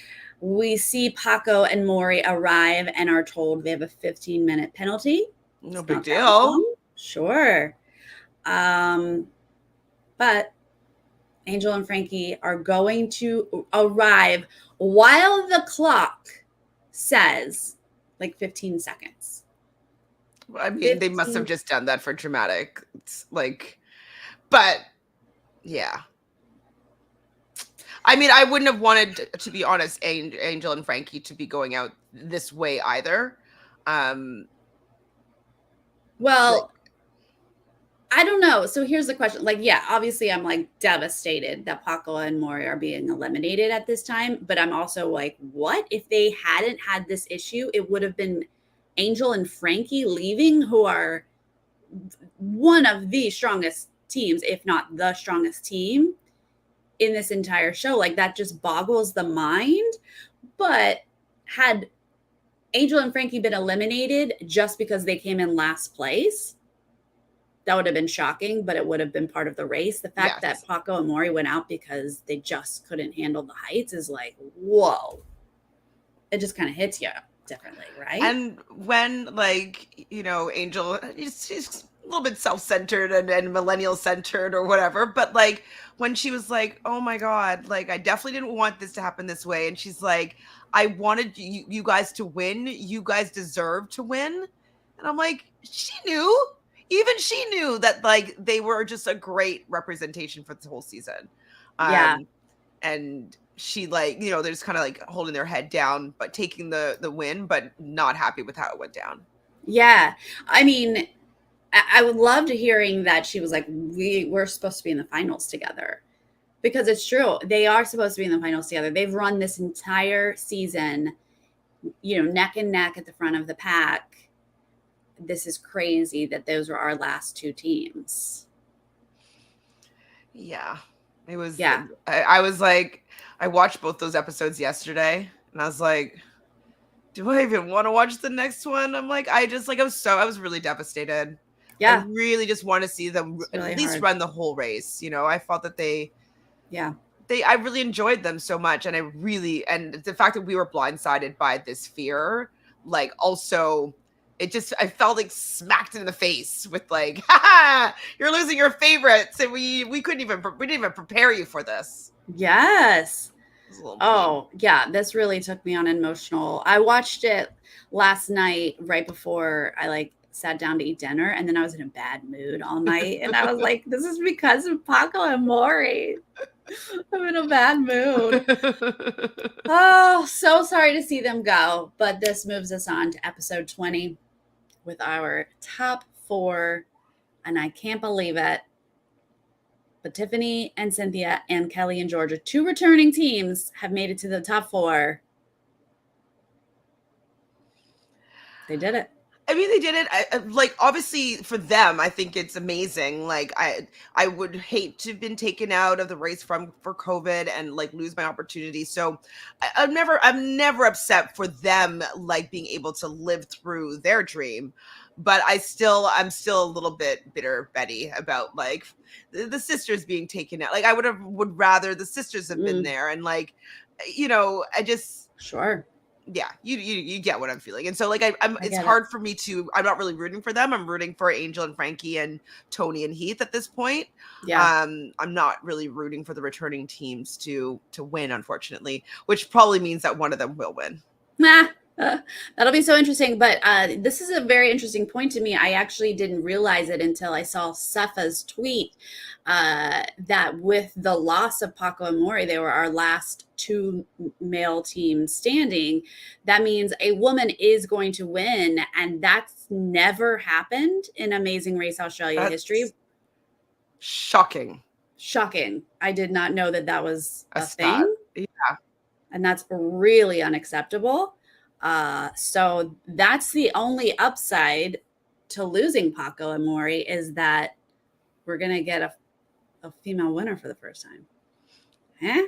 We see Paco and Maury arrive and are told they have a 15-minute penalty. No It's big not that deal. long. Sure. But Angel and Frankie are going to arrive while the clock says like 15 seconds. I mean, they must have 15. just done that for dramatic. It's like, but yeah. I mean, I wouldn't have wanted, to be honest, Angel and Frankie to be going out this way either. Um, like, Well, I don't know. So here's the question. Like, yeah, obviously I'm like devastated that Paco and Mori are being eliminated at this time. But I'm also like, what if they hadn't had this issue? It would have been Angel and Frankie leaving, who are one of the strongest teams, if not the strongest team in this entire show. Like that just boggles the mind. But had Angel and Frankie been eliminated just because they came in last place, that would have been shocking, but it would have been part of the race. The fact that yes. Paco and Mori went out because they just couldn't handle the heights is like, whoa. It just kind of hits you differently, right? And when, like, Angel, she's a little bit self-centered and millennial-centered or whatever, but like when she was like, oh my God, like I definitely didn't want this to happen this way. And she's like, I wanted you guys to win. You guys deserve to win. And I'm like, she knew. Even she knew that like they were just a great representation for this whole season. Yeah. And she, like, they're just kind of like holding their head down but taking the win, but not happy with how it went down. Yeah. I mean, I would love to hearing that she was like, we're supposed to be in the finals together, because it's true. They are supposed to be in the finals together. They've run this entire season, neck and neck at the front of the pack. This is crazy that those were our last two teams. Yeah. It was, Yeah. I was like, I watched both those episodes yesterday and I was like, do I even want to watch the next one? I'm like, I was really devastated. I Yeah. really just want to see them Really at least hard. run the whole race. I thought that Yeah. I really enjoyed them so much. And and the fact that we were blindsided by this fear, like, also, I felt like smacked in the face with like, ha, you're losing your favorites. And we didn't even prepare you for this. Yes. It was a little mean. Oh, yeah. This really took me on an emotional. I watched it last night right before I like sat down to eat dinner, and then I was in a bad mood all night. And I was like, this is because of Paco and Maury. I'm in a bad mood. Oh, so sorry to see them go. But this moves us on to episode 20 with our top four. And I can't believe it. But Tiffany and Cynthia and Kelly and Georgia, two returning teams, have made it to the top four. They did it. I mean, they did it. Like, obviously, for them, I think it's amazing. Like, I would hate to have been taken out of the race for COVID and like lose my opportunity. So, I'm never upset for them like being able to live through their dream. But I'm still a little bit bitter, Betty, about like the sisters being taken out. Like, I would rather the sisters have been there, and like, I just. Sure. Yeah, you get what I'm feeling. And so like I it's get it. hard for me I'm not really rooting for them. I'm rooting for Angel and Frankie and Tony and Heath at this point. Yeah. I'm not really rooting for the returning teams to win, unfortunately, which probably means that one of them will win. Nah. That'll be so interesting. But this is a very interesting point to me. I actually didn't realize it until I saw Sepha's tweet that with the loss of Paco and Mori, they were our last two male teams standing. That means a woman is going to win. And that's never happened in Amazing Race Australia history. Shocking. Shocking. I did not know that was a thing. Yeah. And that's really unacceptable. So that's the only upside to losing Paco and Mori, is that we're going to get a female winner for the first time. Huh?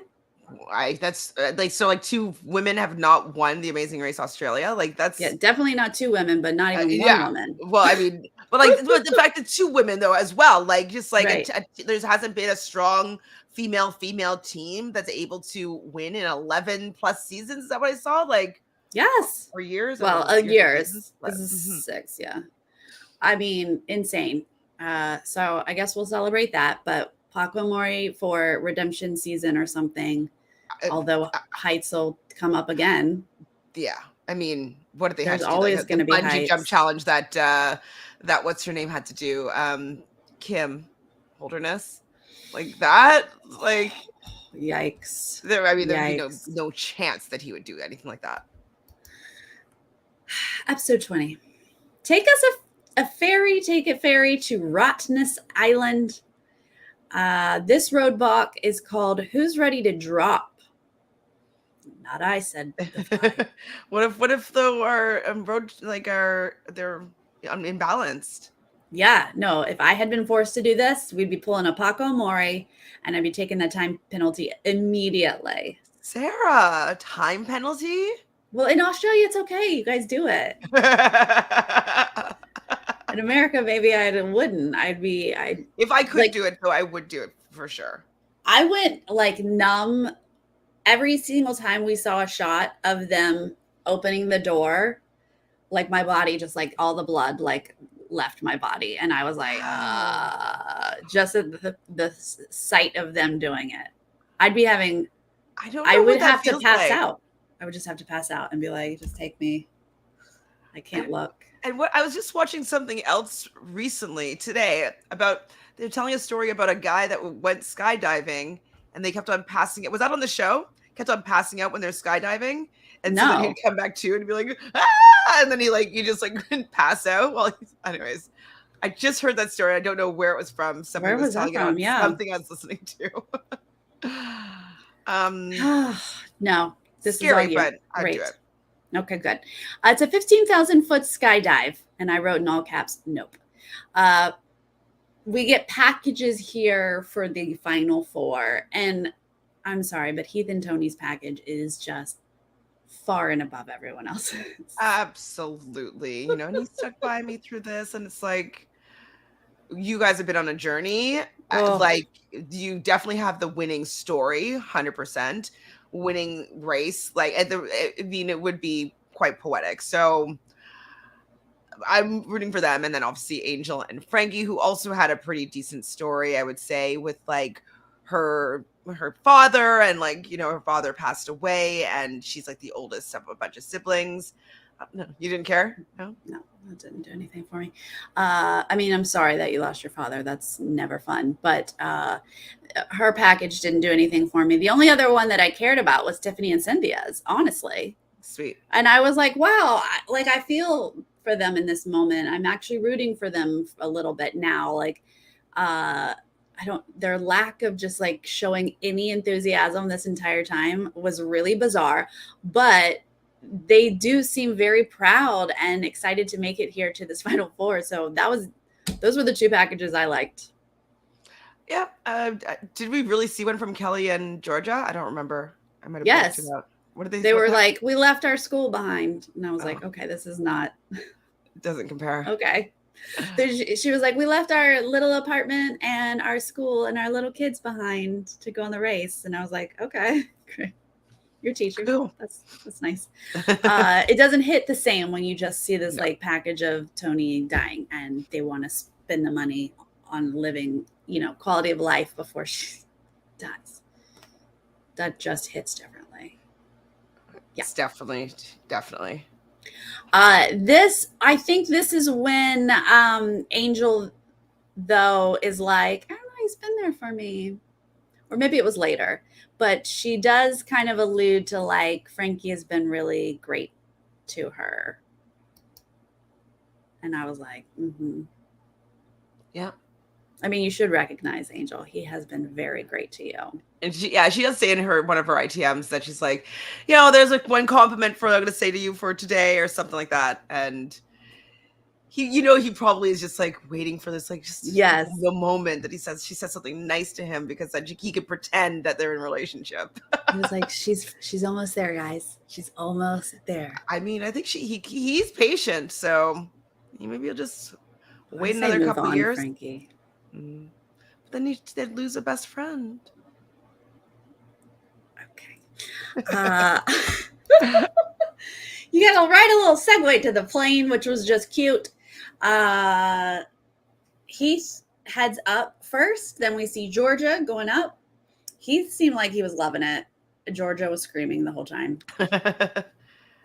That's like, so like two women have not won the Amazing Race Australia. Like, that's definitely not two women, but not even one woman. Well, I mean, but the fact that two women though as well, like, just like right. there hasn't been a strong female team that's able to win in 11 plus seasons. Is that what I saw? Like, yes, or years? Well, years. This is 6. Yeah, I mean, insane. So I guess we'll celebrate that. But Paco and Mori for redemption season or something. Although heights will come up again. Yeah, I mean, what did they have to do? There's always going to be bungee jump challenge that what's her name had to do? Kim Holderness, like that, like. Yikes. There'd be Yikes. no chance that he would do anything like that. Episode 20. Take us a ferry, take a ferry to Realnesss Island. This roadblock is called Who's Ready to Drop? Not I, said the fly. What if though our road they're imbalanced? Yeah, no, if I had been forced to do this, we'd be pulling a Paco Mori and I'd be taking the time penalty immediately. Sarah, time penalty? Well, in Australia, it's okay. You guys do it. In America, maybe I wouldn't. If I could like, do it though, I would do it for sure. I went like numb every single time we saw a shot of them opening the door. Like my body, just like all the blood, like left my body, and I was like, Wow. just at the sight of them doing it, I'd be having. I don't I know would what that have to feels pass like. out. I would just have to pass out and be like, just take me. I can't look. And what I was just watching something else recently today about they're telling a story about a guy that went skydiving and they kept on passing it. Was that on the show? Kept on passing out when they're skydiving. And so then he'd No, come back to and be like, ah! And then he just like couldn't pass out. Well, anyways, I just heard that story. I don't know where it was from. Somebody where was was that telling it on from? Yeah. something I was listening to. um No, this is all Scary, you. but I'd do Great. it. Okay, good. It's a 15,000-foot skydive, and I wrote in all caps, nope. We get packages here for the final four, and I'm sorry, but Heath and Tony's package is just far and above everyone else's. Absolutely. And he stuck by me through this, and it's like, you guys have been on a journey. Oh, Like, you definitely have the winning story, 100%. Winning race. Like, it would be quite poetic. So I'm rooting for them. And then obviously Angel and Frankie, who also had a pretty decent story, I would say, with like her father, and like, her father passed away and she's like the oldest of a bunch of siblings. No, you didn't care? No? no, that didn't do anything for me. I mean, I'm sorry that you lost your father. That's never fun. But her package didn't do anything for me. The only other one that I cared about was Tiffany and Cynthia's, honestly. Sweet. And I was like, wow, I feel for them in this moment. I'm actually rooting for them a little bit now. Like, their lack of just like showing any enthusiasm this entire time was really bizarre, but they do seem very proud and excited to make it here to this final four. So those were the two packages I liked. Yeah. Did we really see one from Kelly and Georgia? I don't remember. I might have blanked it Yes. out. What did They what were like, we left our school behind. And I was like, okay, this is not doesn't compare. okay. She was like, we left our little apartment and our school and our little kids behind to go on the race. And I was like, okay, great. You're teachers. Cool. That's nice. It doesn't hit the same when you just see this No. like package of Tony dying and they want to spend the money on living, quality of life before she dies. That just hits differently. Yeah. It's definitely. I think this is when Angel, though, is like, I don't know, he's been there for me. Or maybe it was later. But she does kind of allude to like, Frankie has been really great to her. And I was like, Yeah. I mean, you should recognize Angel. He has been very great to you. And she does say in one of her ITMs that she's like, there's like one compliment I'm going to say to you for today or something like that. And he probably is just like waiting for this, like just Yes. the moment that she says something nice to him, because then he could pretend that they're in a relationship. He was like, she's almost there, guys. She's almost there. I mean, I think he's patient, so maybe he'll just wait another move couple on, years. Frankie. But then they'd lose a best friend. Okay. You got to write a little segue to the plane, which was just cute. Heath heads up first. Then we see Georgia going up. Heath seemed like he was loving it. Georgia was screaming the whole time.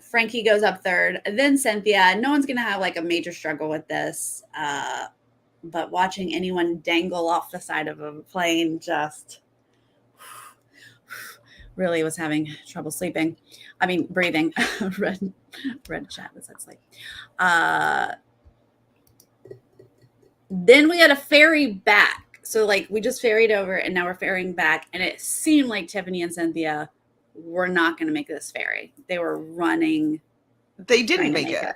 Frankie goes up third. Then Cynthia. No one's going to have like a major struggle with this. But watching anyone dangle off the side of a plane just really was having trouble sleeping. I mean, breathing. Red chat was that sleep. Then we had a ferry back. So like we just ferried over and now we're ferrying back. And it seemed like Tiffany and Cynthia were not going to make this ferry. They were running. They didn't make it.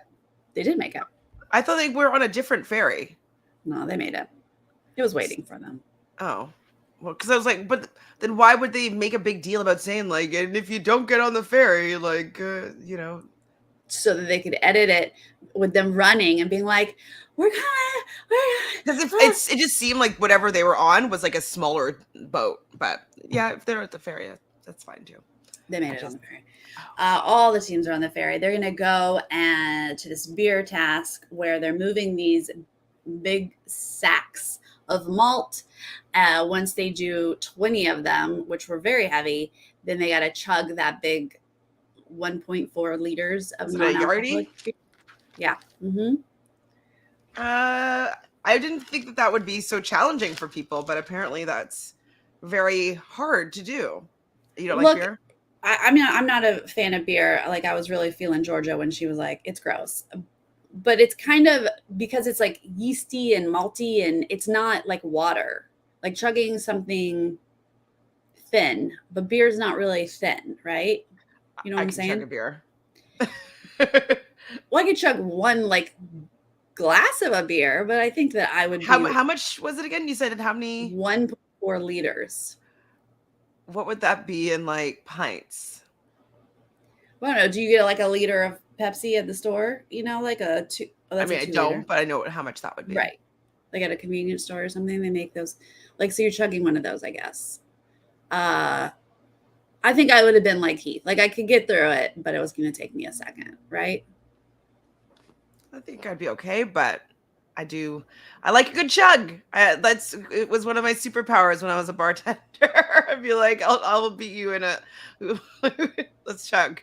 They did make it. I thought they were on a different ferry. No, they made it. It was waiting for them. Oh. Well, because I was like, but then why would they make a big deal about saying like, and if you don't get on the ferry, like, you know, so that they could edit it with them running and being like, "We're coming." Because it just seemed like whatever they were on was like a smaller boat. But yeah, if they're at the ferry, that's fine too. They made it on the ferry. All the teams are on the ferry. They're going to go to this beer task where they're moving these big sacks of malt. Once they do 20 of them, which were very heavy, then they got to chug that big 1.4 liters of non-alcoholic beer. Yeah. Mm-hmm. I didn't think that would be so challenging for people, but apparently that's very hard to do. You don't like beer? I mean, I'm not a fan of beer. Like, I was really feeling Georgia when she was like, it's gross. But it's kind of because it's like yeasty and malty and it's not like water. Like chugging something thin, but beer's not really thin, right? You know what I'm saying? Chug a beer. Well, I could chug one like glass of a beer, but I think that I would. How much was it again? You said how many? 1.4 liters. What would that be in like pints? Well, I don't know. Do you get like a liter of Pepsi at the store? You know, like a two. Oh, I mean, I don't, but I know how much that would be. Right. Like at a convenience store or something, they make those. Like, so you're chugging one of those, I guess. I think I would have been like Heath. Like I could get through it, but it was going to take me a second, right? I think I'd be okay, but I like a good chug. It was one of my superpowers when I was a bartender. I'd be like, I'll beat you in a let's chug.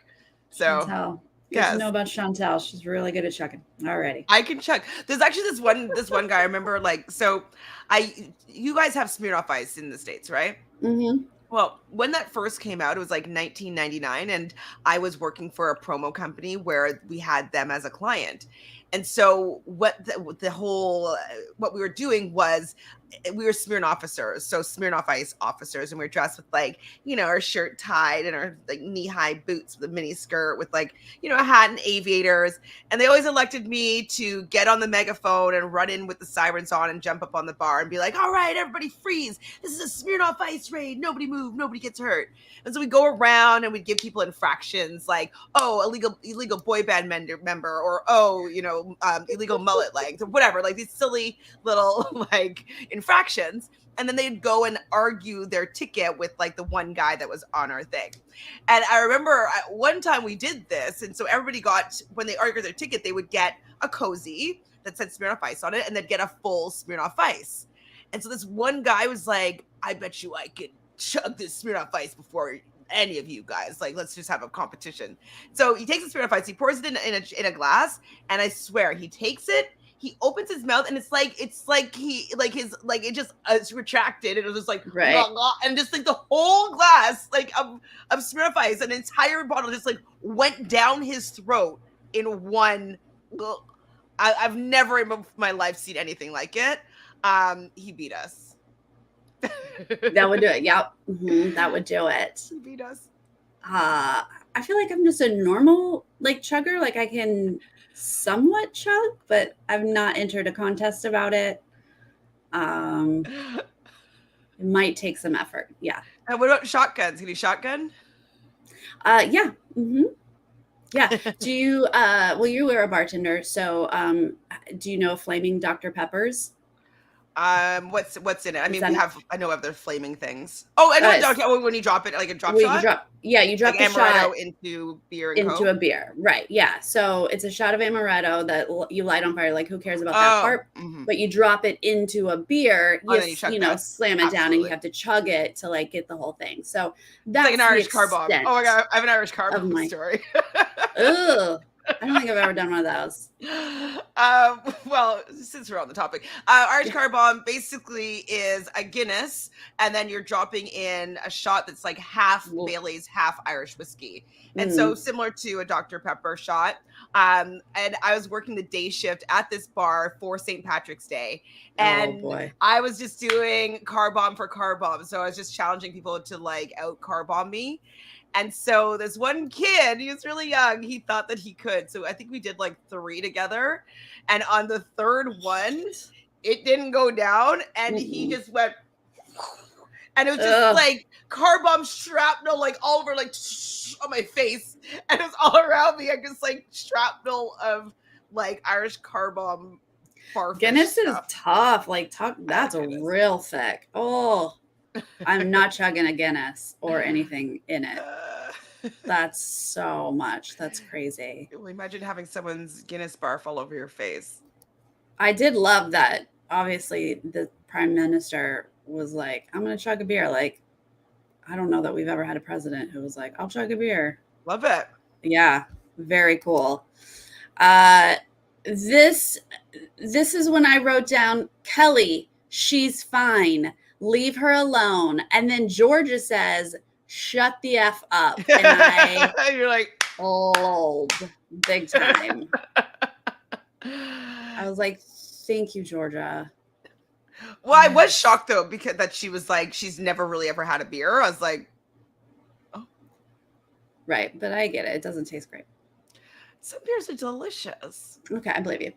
So Chantele. Yes. To know about Chantele. She's really good at chugging. Alrighty. I can chug. There's actually this one guy I remember, like, so you guys have Smirnoff Ice in the States, right? Mm-hmm. Well, when that first came out, it was like 1999, and I was working for a promo company where we had them as a client. And so what we were doing was we were Smirnoff officers, so Smirnoff Ice officers, and we were dressed with like, you know, our shirt tied and our like knee-high boots with a mini skirt with like, you know, a hat and aviators. And they always elected me to get on the megaphone and run in with the sirens on and jump up on the bar and be like, all right, everybody freeze. This is a Smirnoff Ice raid. Nobody move. Nobody gets hurt. And so we go around and we'd give people infractions like, oh, illegal boy band member, or, oh, you know, illegal mullet legs or whatever, like these silly little like infractions. And then they'd go and argue their ticket with like the one guy that was on our thing. And I remember one time we did this. And so everybody got, when they argued their ticket, they would get a cozy that said Smirnoff Ice on it, and they'd get a full Smirnoff Ice. And so this one guy was like, I bet you I could chug this Smirnoff Ice before any of you guys. Like, let's just have a competition. So he takes the Smirnoff Ice, he pours it in a glass, and I swear he takes it, he opens his mouth, and it's like it just it's retracted, and it was just like right. Blah, blah, and just like the whole glass like of Smirnoff Ice, an entire bottle just like went down his throat in one. I've never in my life seen anything like it. He beat us. That would do it. Yep. Mm-hmm. That would do it. He beat us. I feel like I'm just a normal like chugger. Like I can somewhat chug, but I've not entered a contest about it. It might take some effort. Yeah. And what about shotguns? Can you shotgun? Yeah. Mm-hmm. Yeah. Do you well, you were a bartender, so do you know flaming Dr. Peppers? What's in it? I mean, I know of their flaming things. Oh, I know when you drop it, like a drop shot. You drop like the shot into beer a beer, right? Yeah. So it's a shot of amaretto that you light on fire. Like, who cares about that part? Mm-hmm. But you drop it into a beer. You know, slam it down, and you have to chug it to like get the whole thing. So that's like an Irish car bomb. Oh my god, I have an Irish car bomb story. Ugh. I don't think I've ever done one of those. Well, since we're on the topic, Irish car bomb basically is a Guinness, and then you're dropping in a shot that's like half Bailey's, half Irish whiskey, and so similar to a Dr. Pepper shot. And I was working the day shift at this bar for St. Patrick's Day, Oh and boy. I was just doing car bomb for car bomb, so I was just challenging people to like out car bomb me. And so this one kid, he was really young, he thought that he could. So I think we did like 3 together. And on the third one, it didn't go down. And he just went, and it was just like car bomb shrapnel, like all over, like on my face. And it was all around me. I just like shrapnel of like Irish car bomb farfish Guinness stuff. is tough. Like, that's a real thick. Oh, I'm not chugging a Guinness or anything in it. That's so much. That's crazy. Well, imagine having someone's Guinness barf all over your face. I did love that. Obviously, the prime minister was like, I'm going to chug a beer. Like, I don't know that we've ever had a president who was like, I'll chug a beer. Love it. Yeah, very cool. This is when I wrote down, Kelly, she's fine. Leave her alone. And then Georgia says, shut the F up. And you're like, old, big time. I was like, thank you, Georgia. Well, I was shocked though, because that she was like, she's never really ever had a beer. I was like, oh. Right, but I get it. It doesn't taste great. Some beers are delicious. Okay, I believe you.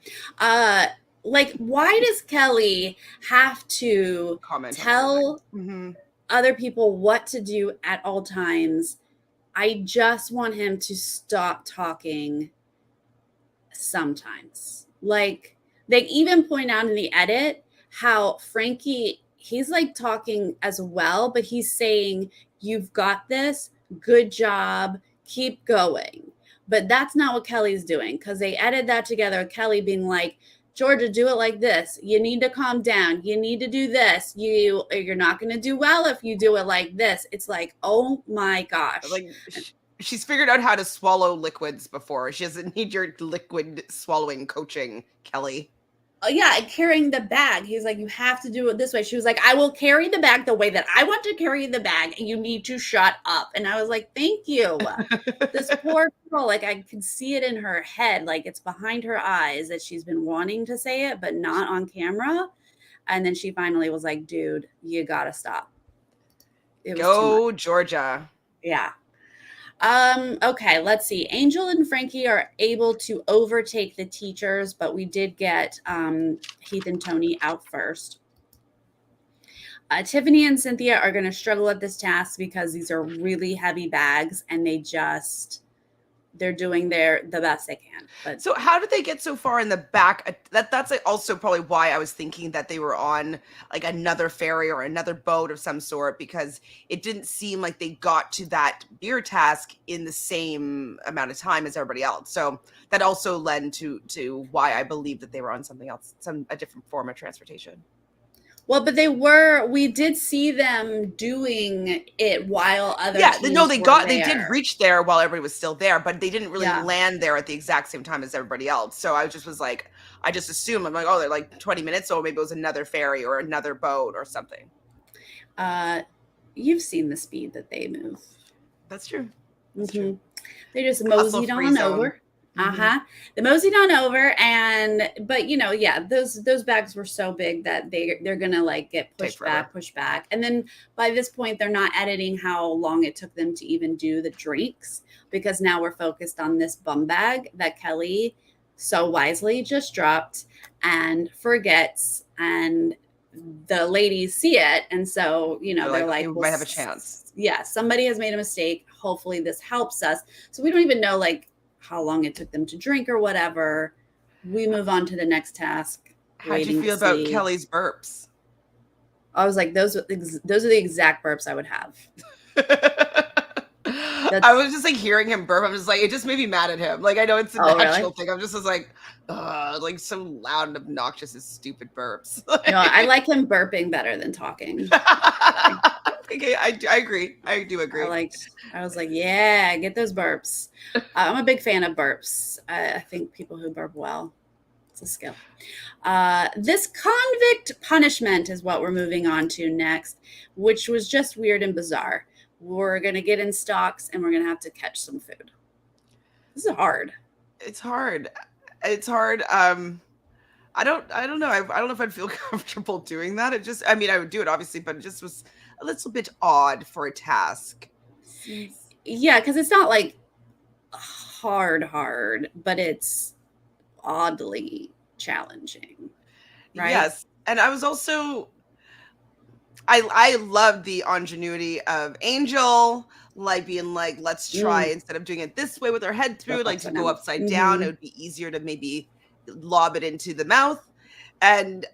Like, why does Kelly have to tell other people what to do at all times? I just want him to stop talking sometimes. Like, they even point out in the edit how Frankie, he's like talking as well, but he's saying, you've got this, good job, keep going. But that's not what Kelly's doing, because they edited that together. Kelly being like, Georgia, do it like this. You need to calm down. You need to do this. You're not going to do well if you do it like this. It's like, oh my gosh. Like, she's figured out how to swallow liquids before. She doesn't need your liquid swallowing coaching, Kelly. Yeah, carrying the bag. He's like, you have to do it this way. She was like, I will carry the bag the way that I want to carry the bag. And you need to shut up. And I was like, thank you. This poor girl, like I could see it in her head. Like it's behind her eyes that she's been wanting to say it, but not on camera. And then she finally was like, dude, you got to stop. It was go Georgia. Yeah. Okay, let's see. Angel and Frankie are able to overtake the teachers, but we did get Heath and Tony out first. Tiffany and Cynthia are going to struggle at this task because these are really heavy bags and they're doing the best they can. But so how did they get so far in the back? That's also probably why I was thinking that they were on like another ferry or another boat of some sort, because it didn't seem like they got to that beer task in the same amount of time as everybody else. So that also led to why I believe that they were on something else, a different form of transportation. Well, but we did see them doing it while other they did reach there while everybody was still there, but they didn't really land there at the exact same time as everybody else. So I just assumed, I'm like, oh, they're like 20 minutes, so maybe it was another ferry or another boat or something. You've seen the speed that they move. That's true. True. They just moseyed on over. They moseyed on over, but those bags were so big that they're gonna like get pushed back. And then by this point, they're not editing how long it took them to even do the drinks, because now we're focused on this bum bag that Kelly so wisely just dropped and forgets, and the ladies see it, and so they're like, we might have a chance. Yeah, somebody has made a mistake. Hopefully this helps us. So we don't even know like how long it took them to drink or whatever. We move on to the next task. How did you feel about Kelly's burps? I was like, those are the exact burps I would have. I was just like hearing him burp. I'm just like, it just made me mad at him. Like, I know it's a natural thing. I'm just like, like so loud and obnoxious, his stupid burps. No, I like him burping better than talking. Okay, I agree. I do I agree. liked, I was like, yeah, get those burps. I'm a big fan of burps. I think people who burp well, it's a skill. This convict punishment is what we're moving on to next, which was just weird and bizarre. We're going to get in stocks and we're going to have to catch some food. This is hard. It's hard. It's hard. I don't know. I don't know if I'd feel comfortable doing that. It just, I mean, I would do it obviously, but it just was a little bit odd for a task. Yeah, because it's not like hard, but it's oddly challenging, right? Yes. And I was also I love the ingenuity of Angel, like being like, let's try Mm, instead of doing it this way with our head go through, like to upside go down. upside down. It Mm-hmm. would be easier to maybe lob it into the mouth. And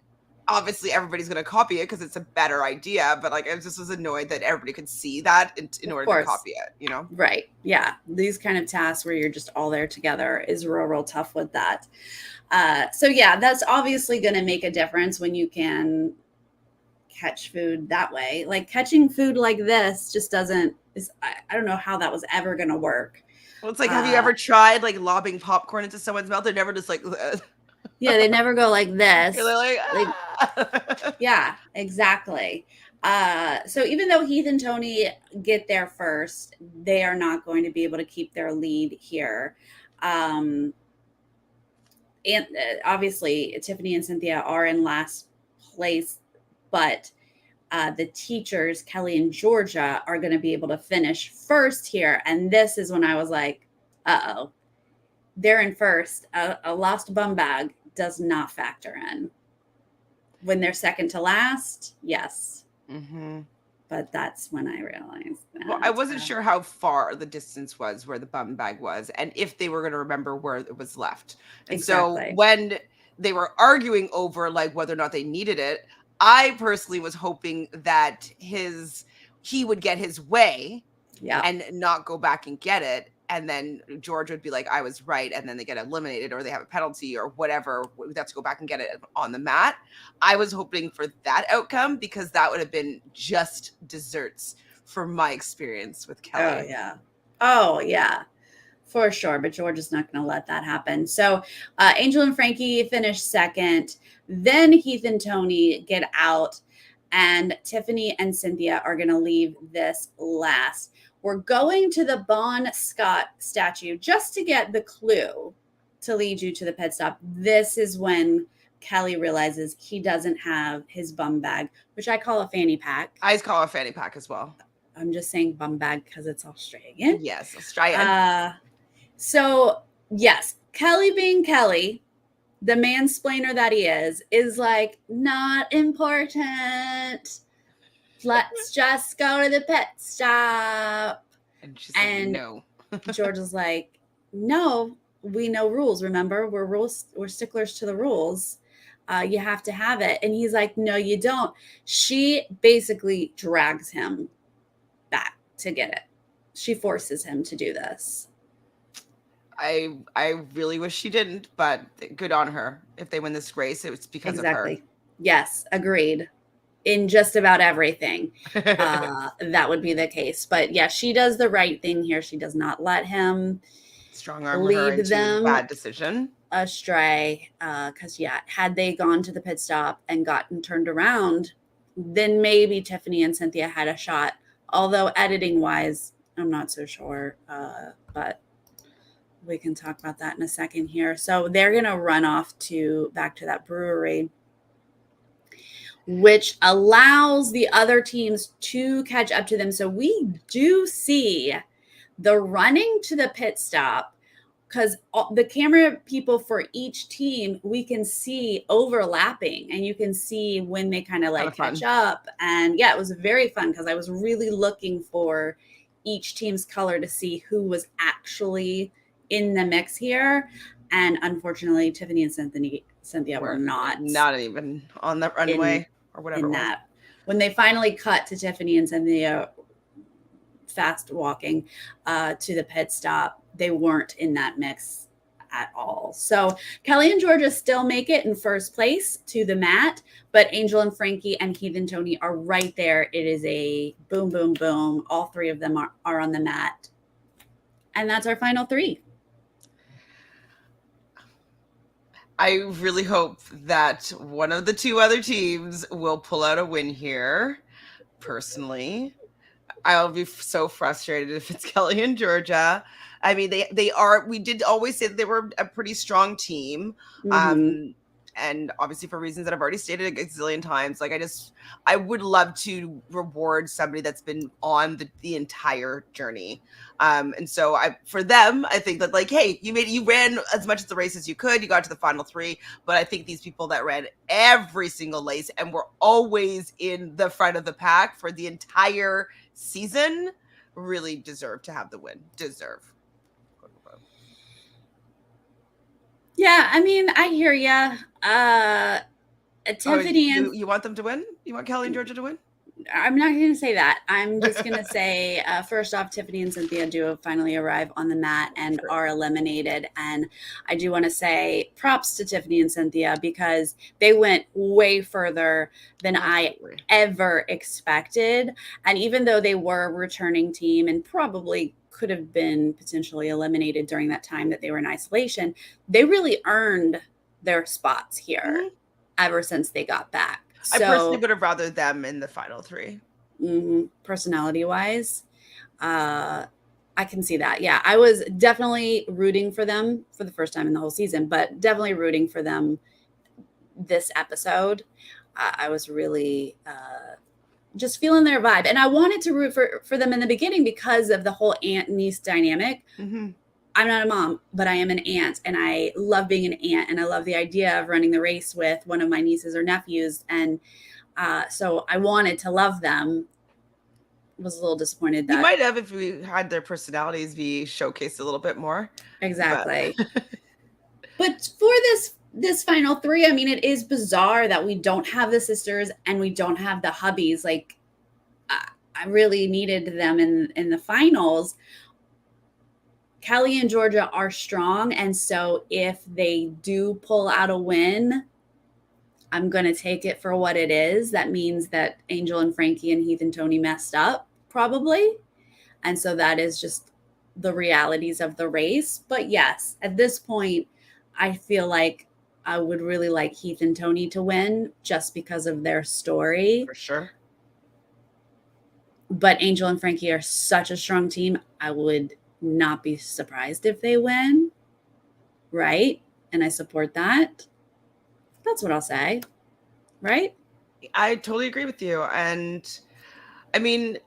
obviously everybody's gonna copy it because it's a better idea. But like I just was annoyed that everybody could see that in Of order to course. copy it, you know? Right. Yeah. These kind of tasks where you're just all there together is real tough with that. So yeah, that's obviously going to make a difference when you can catch food that way. Like catching food like this just doesn't. I don't know how that was ever going to work. Well, it's like, have you Uh, ever tried like lobbing popcorn into someone's mouth? They're never just like yeah, they never go like they're this. like They ah. Yeah, exactly. So even though Heath and Tony get there first, they are not going to be able to keep their lead here. Um, and obviously Tiffany and Cynthia are in last place, but the teachers, Kelly and Georgia, are going to be able to finish first here. And this is when I was like, oh, they're in first. A lost bum bag does not factor in. When they're second to last, yes. Mm-hmm. But that's when I realized Well, I that. wasn't sure how far the distance was where the bum bag was and if they were going to remember where it was left. And so Exactly. when they were arguing over like whether or not they needed it, I personally was hoping that his he would get his way Yeah. and not go back and get it. And then George would be like, I was right. And then they get eliminated or they have a penalty or whatever. We have to go back and get it on the mat. I was hoping for that outcome because that would have been just desserts from my experience with Oh, Kelly. yeah. Oh, yeah. For sure. But George is not going to let that happen. So Angel and Frankie finish second. Then Heath and Tony get out. And Tiffany and Cynthia are going to leave this last. We're going to the Bon Scott statue just to get the clue to lead you to the pit stop. This is when Kelly realizes he doesn't have his bum bag, which I call a fanny pack. I just call it a fanny pack as well. I'm just saying bum bag because it's Australian. Yes, Australian. So, yes, Kelly being Kelly, the mansplainer that he is like, not important. Let's just go to the pit stop. And she's And like, no. George is like, no, we know rules. Remember, we're sticklers to the rules. You have to have it. And he's like, no, you don't. She basically drags him back to get it. She forces him to do this. I really wish she didn't, but good on her. If they win this race, it's because of her. Exactly. Yes, agreed. In just about everything, that would be the case. But yeah, she does the right thing here. She does not let him Strong arm her lead into a them bad decision. astray. Because yeah, had they gone to the pit stop and gotten turned around, then maybe Tiffany and Cynthia had a shot. Although editing wise, I'm not so sure. But we can talk about that in a second here. So they're gonna run off to back to that brewery, which allows the other teams to catch up to them. So we do see the running to the pit stop because the camera people for each team, we can see overlapping and you can see when they kind of like catch up. And yeah, it was very fun because I was really looking for each team's color to see who was actually in the mix here. And unfortunately, Tiffany and Cynthia were not even on that runway or whatever in it was. that. When they finally cut to Tiffany and Cynthia fast walking to the pit stop, they weren't in that mix at all. So Kelly and Georgia still make it in first place to the mat, but Angel and Frankie and Heath and Tony are right there. It is a boom, boom, boom. All three of them are on the mat. And that's our final three. I really hope that one of the two other teams will pull out a win here. Personally, I'll be so frustrated if it's Kelly and Georgia. I mean, they are. We did always say that they were a pretty strong team, Mm-hmm. um, and obviously for reasons that I've already stated a gazillion times. Like I would love to reward somebody that's been on the entire journey. And so for them, I think that like, hey, you ran as much of the race as you could. You got to the final three, but I think these people that ran every single race and were always in the front of the pack for the entire season really deserve to have the win. Deserve. Yeah, I mean, I hear ya. Tiffany and you want them to win? You want Kelly and Georgia to win? I'm not going to say that. I'm just going to say, first off, Tiffany and Cynthia do finally arrive on the mat and are eliminated. And I do want to say props to Tiffany and Cynthia because they went way further than Absolutely. I ever expected. And even though they were a returning team and probably could have been potentially eliminated during that time that they were in isolation, they really earned their spots here ever since they got back. I personally would have rather them in the final three. Personality wise, I can see that. Yeah, I was definitely rooting for them for the first time in the whole season, but definitely rooting for them this episode. I was really just feeling their vibe, and I wanted to root for them in the beginning because of the whole aunt niece dynamic. I'm not a mom, but I am an aunt, and I love being an aunt, and I love the idea of running the race with one of my nieces or nephews, and so I wanted to love them. Was a little disappointed that you might have if we had their personalities be showcased a little bit more. exactly. But for this final three, I mean, it is bizarre that we don't have the sisters and we don't have the hubbies. Like, I really needed them in the finals. Kelly and Georgia are strong, and so if they do pull out a win, I'm going to take it for what it is. That means that Angel and Frankie and Heath and Tony messed up, probably. And so that is just the realities of the race. But yes, at this point, I feel like I would really like Heath and Tony to win just because of their story. For sure. But Angel and Frankie are such a strong team. I would not be surprised if they win. Right? And I support that. That's what I'll say. Right? I totally agree with you. And I mean,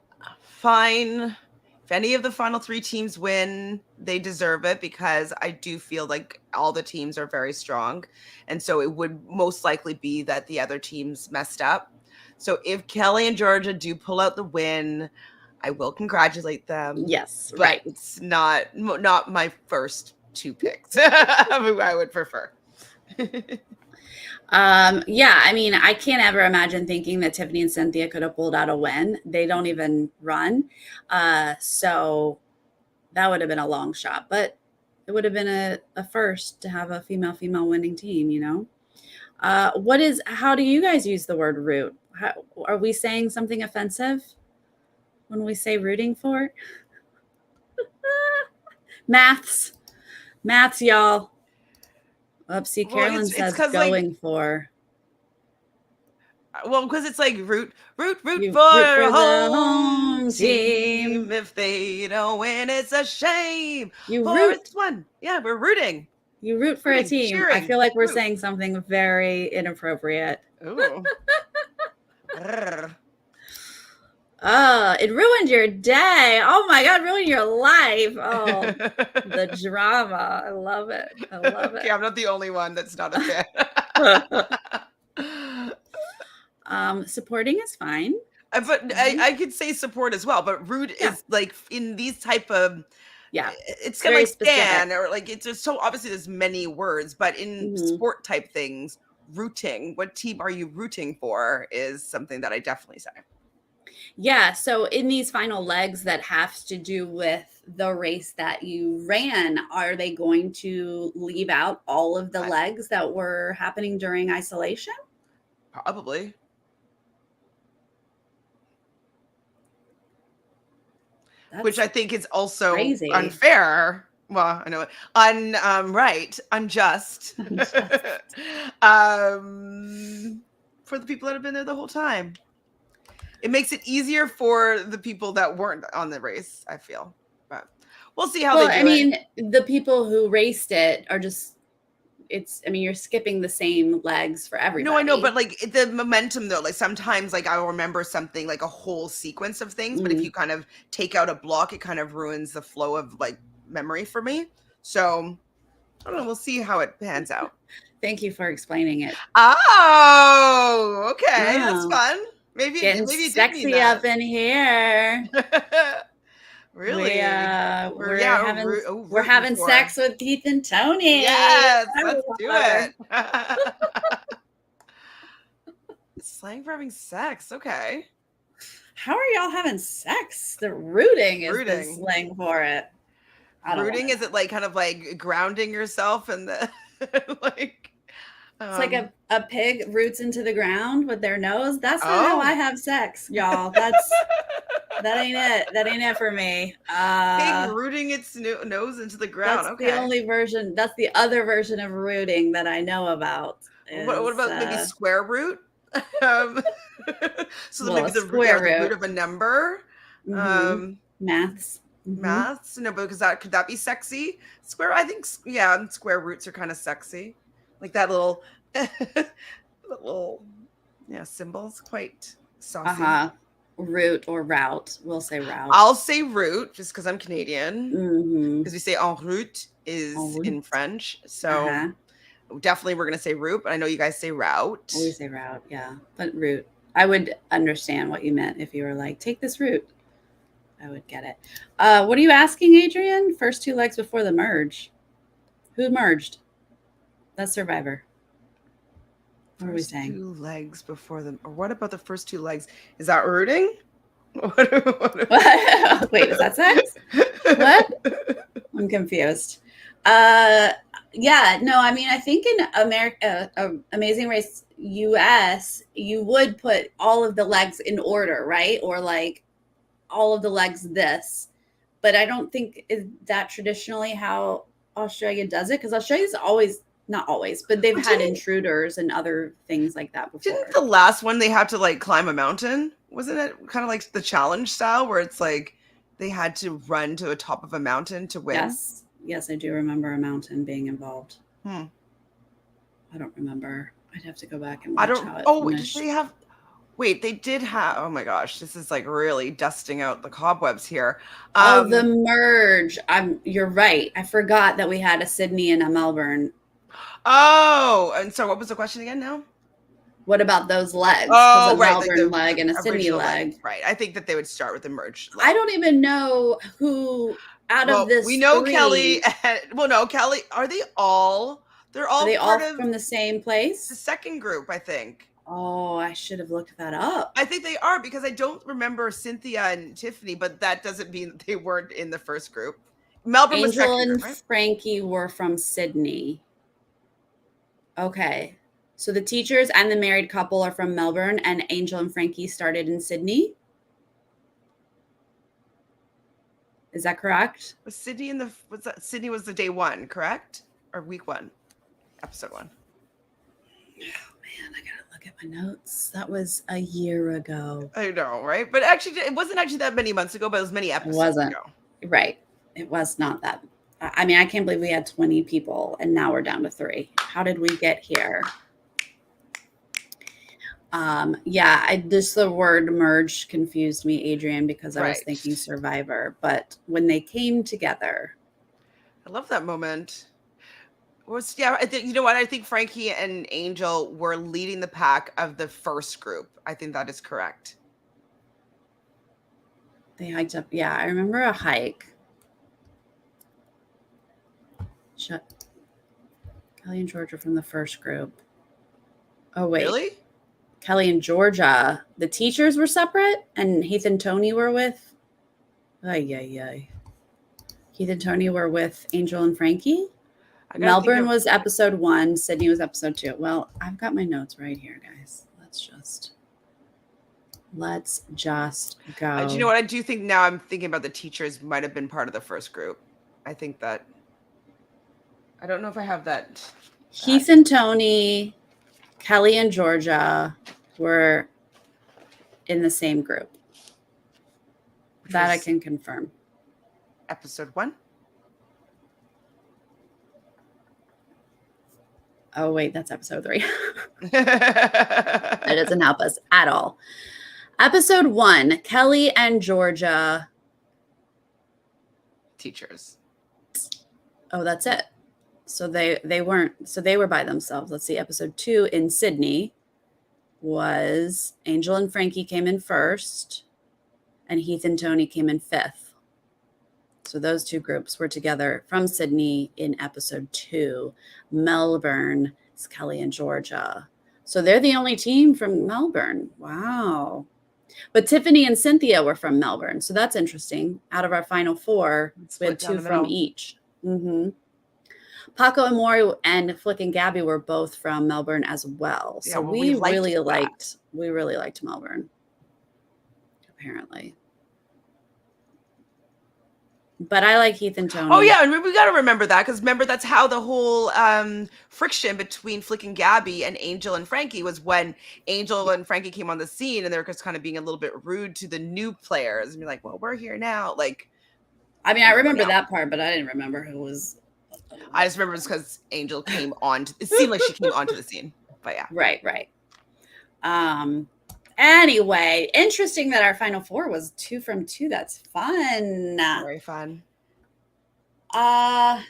fine. If any of the final three teams win, they deserve it because I do feel like all the teams are very strong. And so it would most likely be that the other teams messed up. So if Kelly and Georgia do pull out the win, I will congratulate them. Yes, but right. It's not my first two picks who I would prefer. Yeah, I mean, I can't ever imagine thinking that Tiffany and Cynthia could have pulled out a win. They don't even run. So that would have been a long shot, but it would have been a first to have a female winning team, you know? How do you guys use the word root? Are we saying something offensive when we say rooting for? Maths, y'all. Oopsie, Carolyn says going like, for. Well, because it's like root for the home team. If they don't win, it's a shame. You root. It's one. Yeah, we're rooting. You root for a team. Cheering. I feel like we're saying something very inappropriate. Ooh. It ruined your day. Oh my God, ruined your life. Oh, the drama. I love it. Okay, I'm not the only one that's not a fan. Supporting is fine. But I could say support as well. But root is like in these type of it's kind of like stan or like it's just so obviously there's many words, but in sport type things, rooting. What team are you rooting for is something that I definitely say. Yeah, so in these final legs that have to do with the race that you ran, are they going to leave out all of the I, legs that were happening during isolation? probably. Which That's I think is also crazy. unfair. Well, I know it. Right, unjust. Just um, for the people that have been there the whole time. It makes it easier for the people that weren't on the race, I feel. But we'll see how well, they I do it. mean, the people who raced it are just I mean, you're skipping the same legs for No, I know, but everybody. like the momentum though, like sometimes like I'll remember something like a whole sequence of things, but if you Mm. kind of take out a block, it kind of ruins the flow of like memory for me. So I don't know, we'll see how it pans out. Thank you for explaining it. Oh, okay, that's Oh, fun. getting Maybe it did mean sexy up that. in here. Really? We're Rooting having for. sex with Keith and Tony. Yes, There we let's do are. it. Slang for having sex. Okay. How are y'all having sex? The rooting is the Rooting. slang for it. I don't want Rooting, to is it know. like kind of like grounding yourself and the like It's like um a pig roots into the ground with their nose. That's not how I oh. have sex, y'all. That ain't it. That ain't it for me. Pig rooting its nose into the ground. That's the Okay. only version. That's the other version of rooting that I know about. What Is about maybe square root? Um, so that well, maybe a square the root root. of a number. Mm-hmm. Um, Maths. Mm-hmm. maths. No, because that could that be sexy? Square. I think yeah, square roots are kind of sexy, like that little little yeah symbols. Quite saucy. Uh-huh. Root or route. We'll say route. I'll say route just because I'm Canadian. Mm-hmm. Because we say en route En is in route. French, so Uh-huh. definitely we're gonna say route. But I know you guys say route. We say route, yeah. But route. I would understand what you meant if you were like, take this route. I would get it. What are you asking, Adrian? First two legs before the merge. Who merged? That's Survivor. What are we First saying? two legs before them. Or what about the first two legs? Is that rooting? What? Wait, is that sex? What? I'm confused. Uh, yeah, no, I mean, I think in America, Amazing Race US, you would put all of the legs in order, right? Or like all of the legs this. But I don't think is that traditionally how Australia does it because Australia's always not always, but they've Well, had intruders and other things like that didn't before. the last one they had to like climb a mountain? Wasn't it kind of like the challenge style where it's like they had to run to the top of a mountain to win? Yes, yes, I do remember a mountain being involved. Hmm. I don't remember. I'd have to go back and I watch don't. how it Oh, did they finished. have? Wait, they did have. Oh my gosh, this is like really dusting out the cobwebs here. Oh, the Um. merge. You're right. I forgot that we had a Sydney and a Melbourne. Oh, and so what was the question again now? What about those legs? Because a Oh, right, like Melbourne leg and a the Sydney original legs, leg. right? I think that they would start with the merged I leg. don't even know who out of Well, we this know Kelly. three Well, no, Kelly. Are they all? They're are all they part all of from the same the place? second group, I think. Oh, I should have looked that up. I think they are because I don't remember Cynthia and Tiffany, but that doesn't mean that they weren't in the first group. Melbourne was Angel second group, and right? Frankie were from Sydney. Okay. So the teachers and the married couple are from Melbourne, and Angel and Frankie started in Sydney. Is that correct? Was Sydney in the was that Sydney was the day one, correct? Or week one, episode one. Oh man, I gotta look at my notes. That was a year ago. I know, right? But actually, it wasn't actually that many months ago, but it was many It episodes wasn't. ago. Right. It was not that. I mean, I can't believe we had 20 people and now we're down to 3. How did we get here? Yeah, just the word merge confused me, Adrian, because I was Right. thinking Survivor. But when they came together, I love that moment. Was yeah, I think you know what? I think Frankie and Angel were leading the pack of the first group. I think that is correct. they hiked up. Yeah, I remember a hike. Kelly and George are from the first group. Oh, wait. Really? Kelly and Georgia. The teachers were separate, and Heath and Tony were with. Ay. Heath and Tony were with Angel and Frankie. I gotta think Melbourne of. was episode 1. Sydney was episode 2. Well, I've got my notes right here, guys. Let's just go. Do you know what? I do think now I'm thinking about the teachers might have been part of the first group. I think that. I don't know if I have that. Heath and Tony, Kelly and Georgia were in the same group. That I can confirm. Episode 1. Oh, wait, that's episode 3. That doesn't help us at all. Episode 1, Kelly and Georgia. Teachers. Oh, that's it. So they weren't, so they were by themselves. Let's see. Episode 2 in Sydney was Angel and Frankie came in first, and Heath and Tony came in 5th. So those 2 groups were together from Sydney in episode 2. Melbourne is Kelly and Georgia. So they're the only team from Melbourne. Wow. But Tiffany and Cynthia were from Melbourne. So that's interesting. Out of our final 4, we had 2 from each. Mm-hmm. Paco and Maury and Flick and Gabby were both from Melbourne as well. So we really liked Melbourne, apparently. But I like Heath and Tony. Oh yeah, and we got to remember that, because remember that's how the whole friction between Flick and Gabby and Angel and Frankie was when Angel and Frankie came on the scene, and they were just kind of being a little bit rude to the new players and be like, "Well, we're here now." Like, I mean, I remember that part, but I didn't remember who was. I just remember it's because Angel came on. It seemed like she came onto the scene, but yeah, right. Anyway, interesting that our final 4 was 2 from 2. That's fun. Very fun. I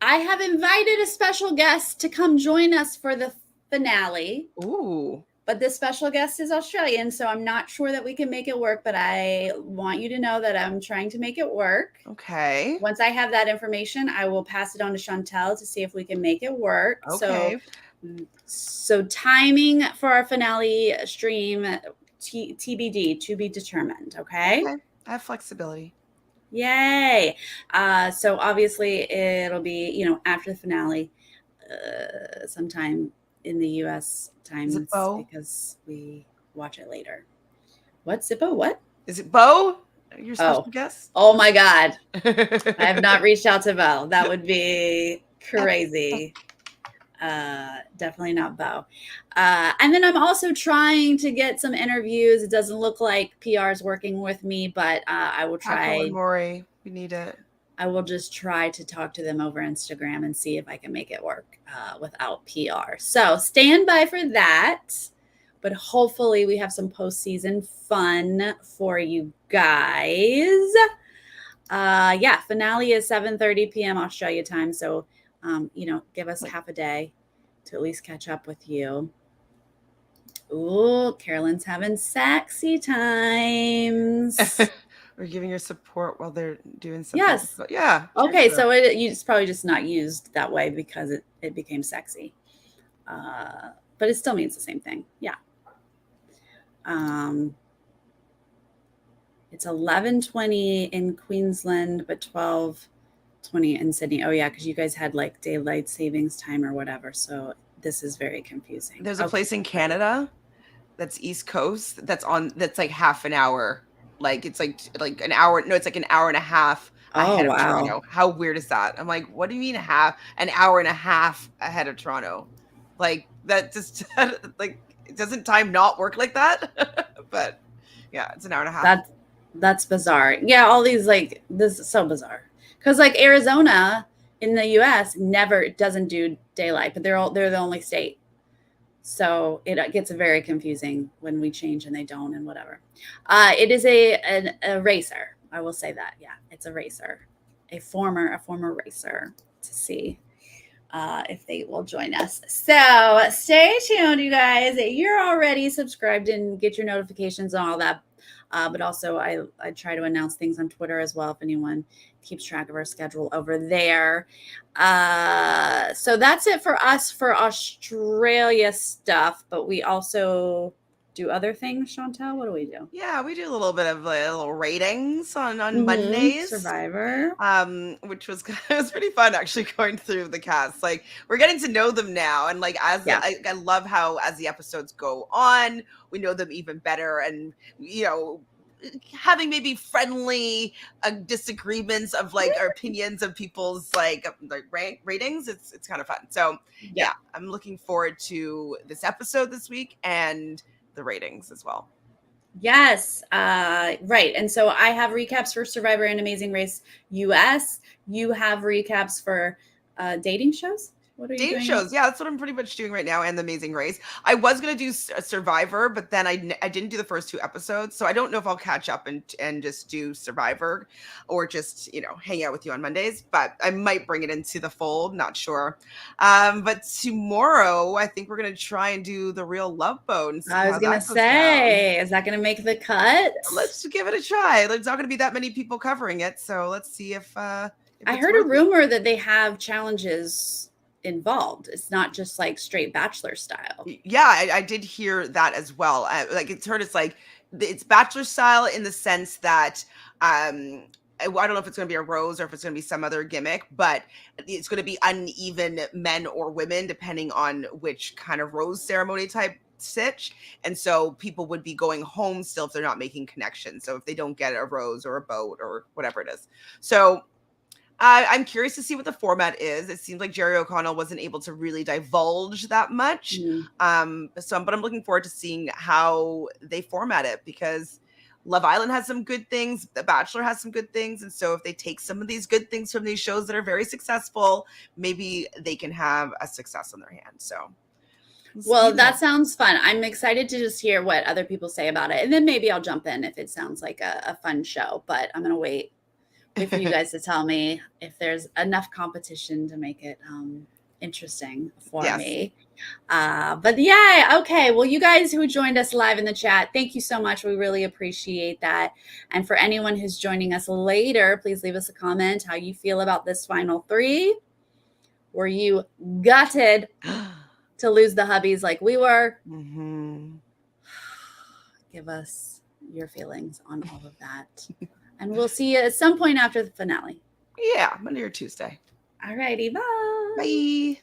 have invited a special guest to come join us for the finale. Ooh. But this special guest is Australian, so I'm not sure that we can make it work, but I want you to know that I'm trying to make it work. Okay. Once I have that information, I will pass it on to Chantele to see if we can make it work. Okay. So timing for our finale stream, TBD, to be determined, okay? I have flexibility. Yay. So obviously it'll be, after the finale, sometime in the U.S. times, because we watch it later. What, Zippo? What? Is it Bo? Your special guest? Oh my God. I have not reached out to Bo. That would be crazy. Definitely not Bo. And then I'm also trying to get some interviews. It doesn't look like PR is working with me, but I will try. Paco and Maury, we need it. I will just try to talk to them over Instagram and see if I can make it work without PR. So stand by for that. But hopefully we have some postseason fun for you guys. Finale is 7:30 p.m. Australia time. So, give us half a day to at least catch up with you. Ooh, Carolyn's having sexy times. We're giving her support while they're doing something. Yes. Yeah. Okay, so it's probably just not used that way because it became sexy. But it still means the same thing. Yeah. It's 11:20 in Queensland, but 12:20 in Sydney. Oh yeah, because you guys had like daylight savings time or whatever. So this is very confusing. There's a place in Canada that's East Coast that's like half an hour. Like it's like an hour. No, it's like an hour and a half ahead of Toronto. How weird is that? I'm like, what do you mean an hour and a half ahead of Toronto? Like that just doesn't time not work like that? But yeah, it's an hour and a half. That's bizarre. Yeah, all these this is so bizarre. Because Arizona in the U.S. never doesn't do daylight, but they're the only state. So it gets very confusing when we change and they don't and whatever. It is a racer. I will say that. Yeah, it's a racer, a former racer, to see if they will join us. So stay tuned, you guys. You're already subscribed and get your notifications and all that. But also, I try to announce things on Twitter as well if anyone keeps track of our schedule over there. So that's it for us for Australia stuff. But we also do other things, Chantel. What do we do? Yeah, we do a little bit of little ratings on Mondays. Survivor. Which was it was pretty fun actually going through the cast. Like we're getting to know them now, and like Yeah. I love how as the episodes go on, we know them even better, and having maybe friendly disagreements of like our opinions of people's like ratings. It's kind of fun. So Yeah. yeah, I'm looking forward to this episode this week and the ratings as well. Yes, right. And so I have recaps for Survivor and Amazing Race US. You have recaps for dating shows. What are you Dating doing? shows, yeah, that's what I'm pretty much doing right now, and The Amazing Race. I was gonna do Survivor, but then I didn't do the first 2 episodes, so I don't know if I'll catch up and just do Survivor or just, hang out with you on Mondays, but I might bring it into the fold, not sure. But tomorrow, I think we're gonna try and do The Real Love Boat and see I was how gonna that goes down. say, is that gonna make the cut? Let's give it a try. There's not gonna be that many people covering it, so let's see if I it's heard a worth it. rumor that they have challenges involved. It's not just like straight bachelor style. Yeah, I did hear that as well. Like it's heard it's like it's bachelor style in the sense that I don't know if it's going to be a rose or if it's going to be some other gimmick, but it's going to be uneven men or women depending on which kind of rose ceremony type stitch. And so people would be going home still if they're not making connections. So if they don't get a rose or a boat or whatever it is. So I'm curious to see what the format is. It seems like Jerry O'Connell wasn't able to really divulge that much. Mm. But I'm looking forward to seeing how they format it because Love Island has some good things, The Bachelor has some good things, and so if they take some of these good things from these shows that are very successful, maybe they can have a success on their hands. So Well, that sounds fun. I'm excited to just hear what other people say about it. And then maybe I'll jump in if it sounds like a fun show. But I'm going to wait for you guys to tell me if there's enough competition to make it interesting for me. But yeah, okay. Well, you guys who joined us live in the chat, thank you so much. We really appreciate that. And for anyone who's joining us later, please leave us a comment how you feel about this final 3. Were you gutted to lose the hubbies like we were? Mm-hmm. Give us your feelings on all of that. And we'll see you at some point after the finale. Yeah, Monday or Tuesday. All righty. Bye. Bye.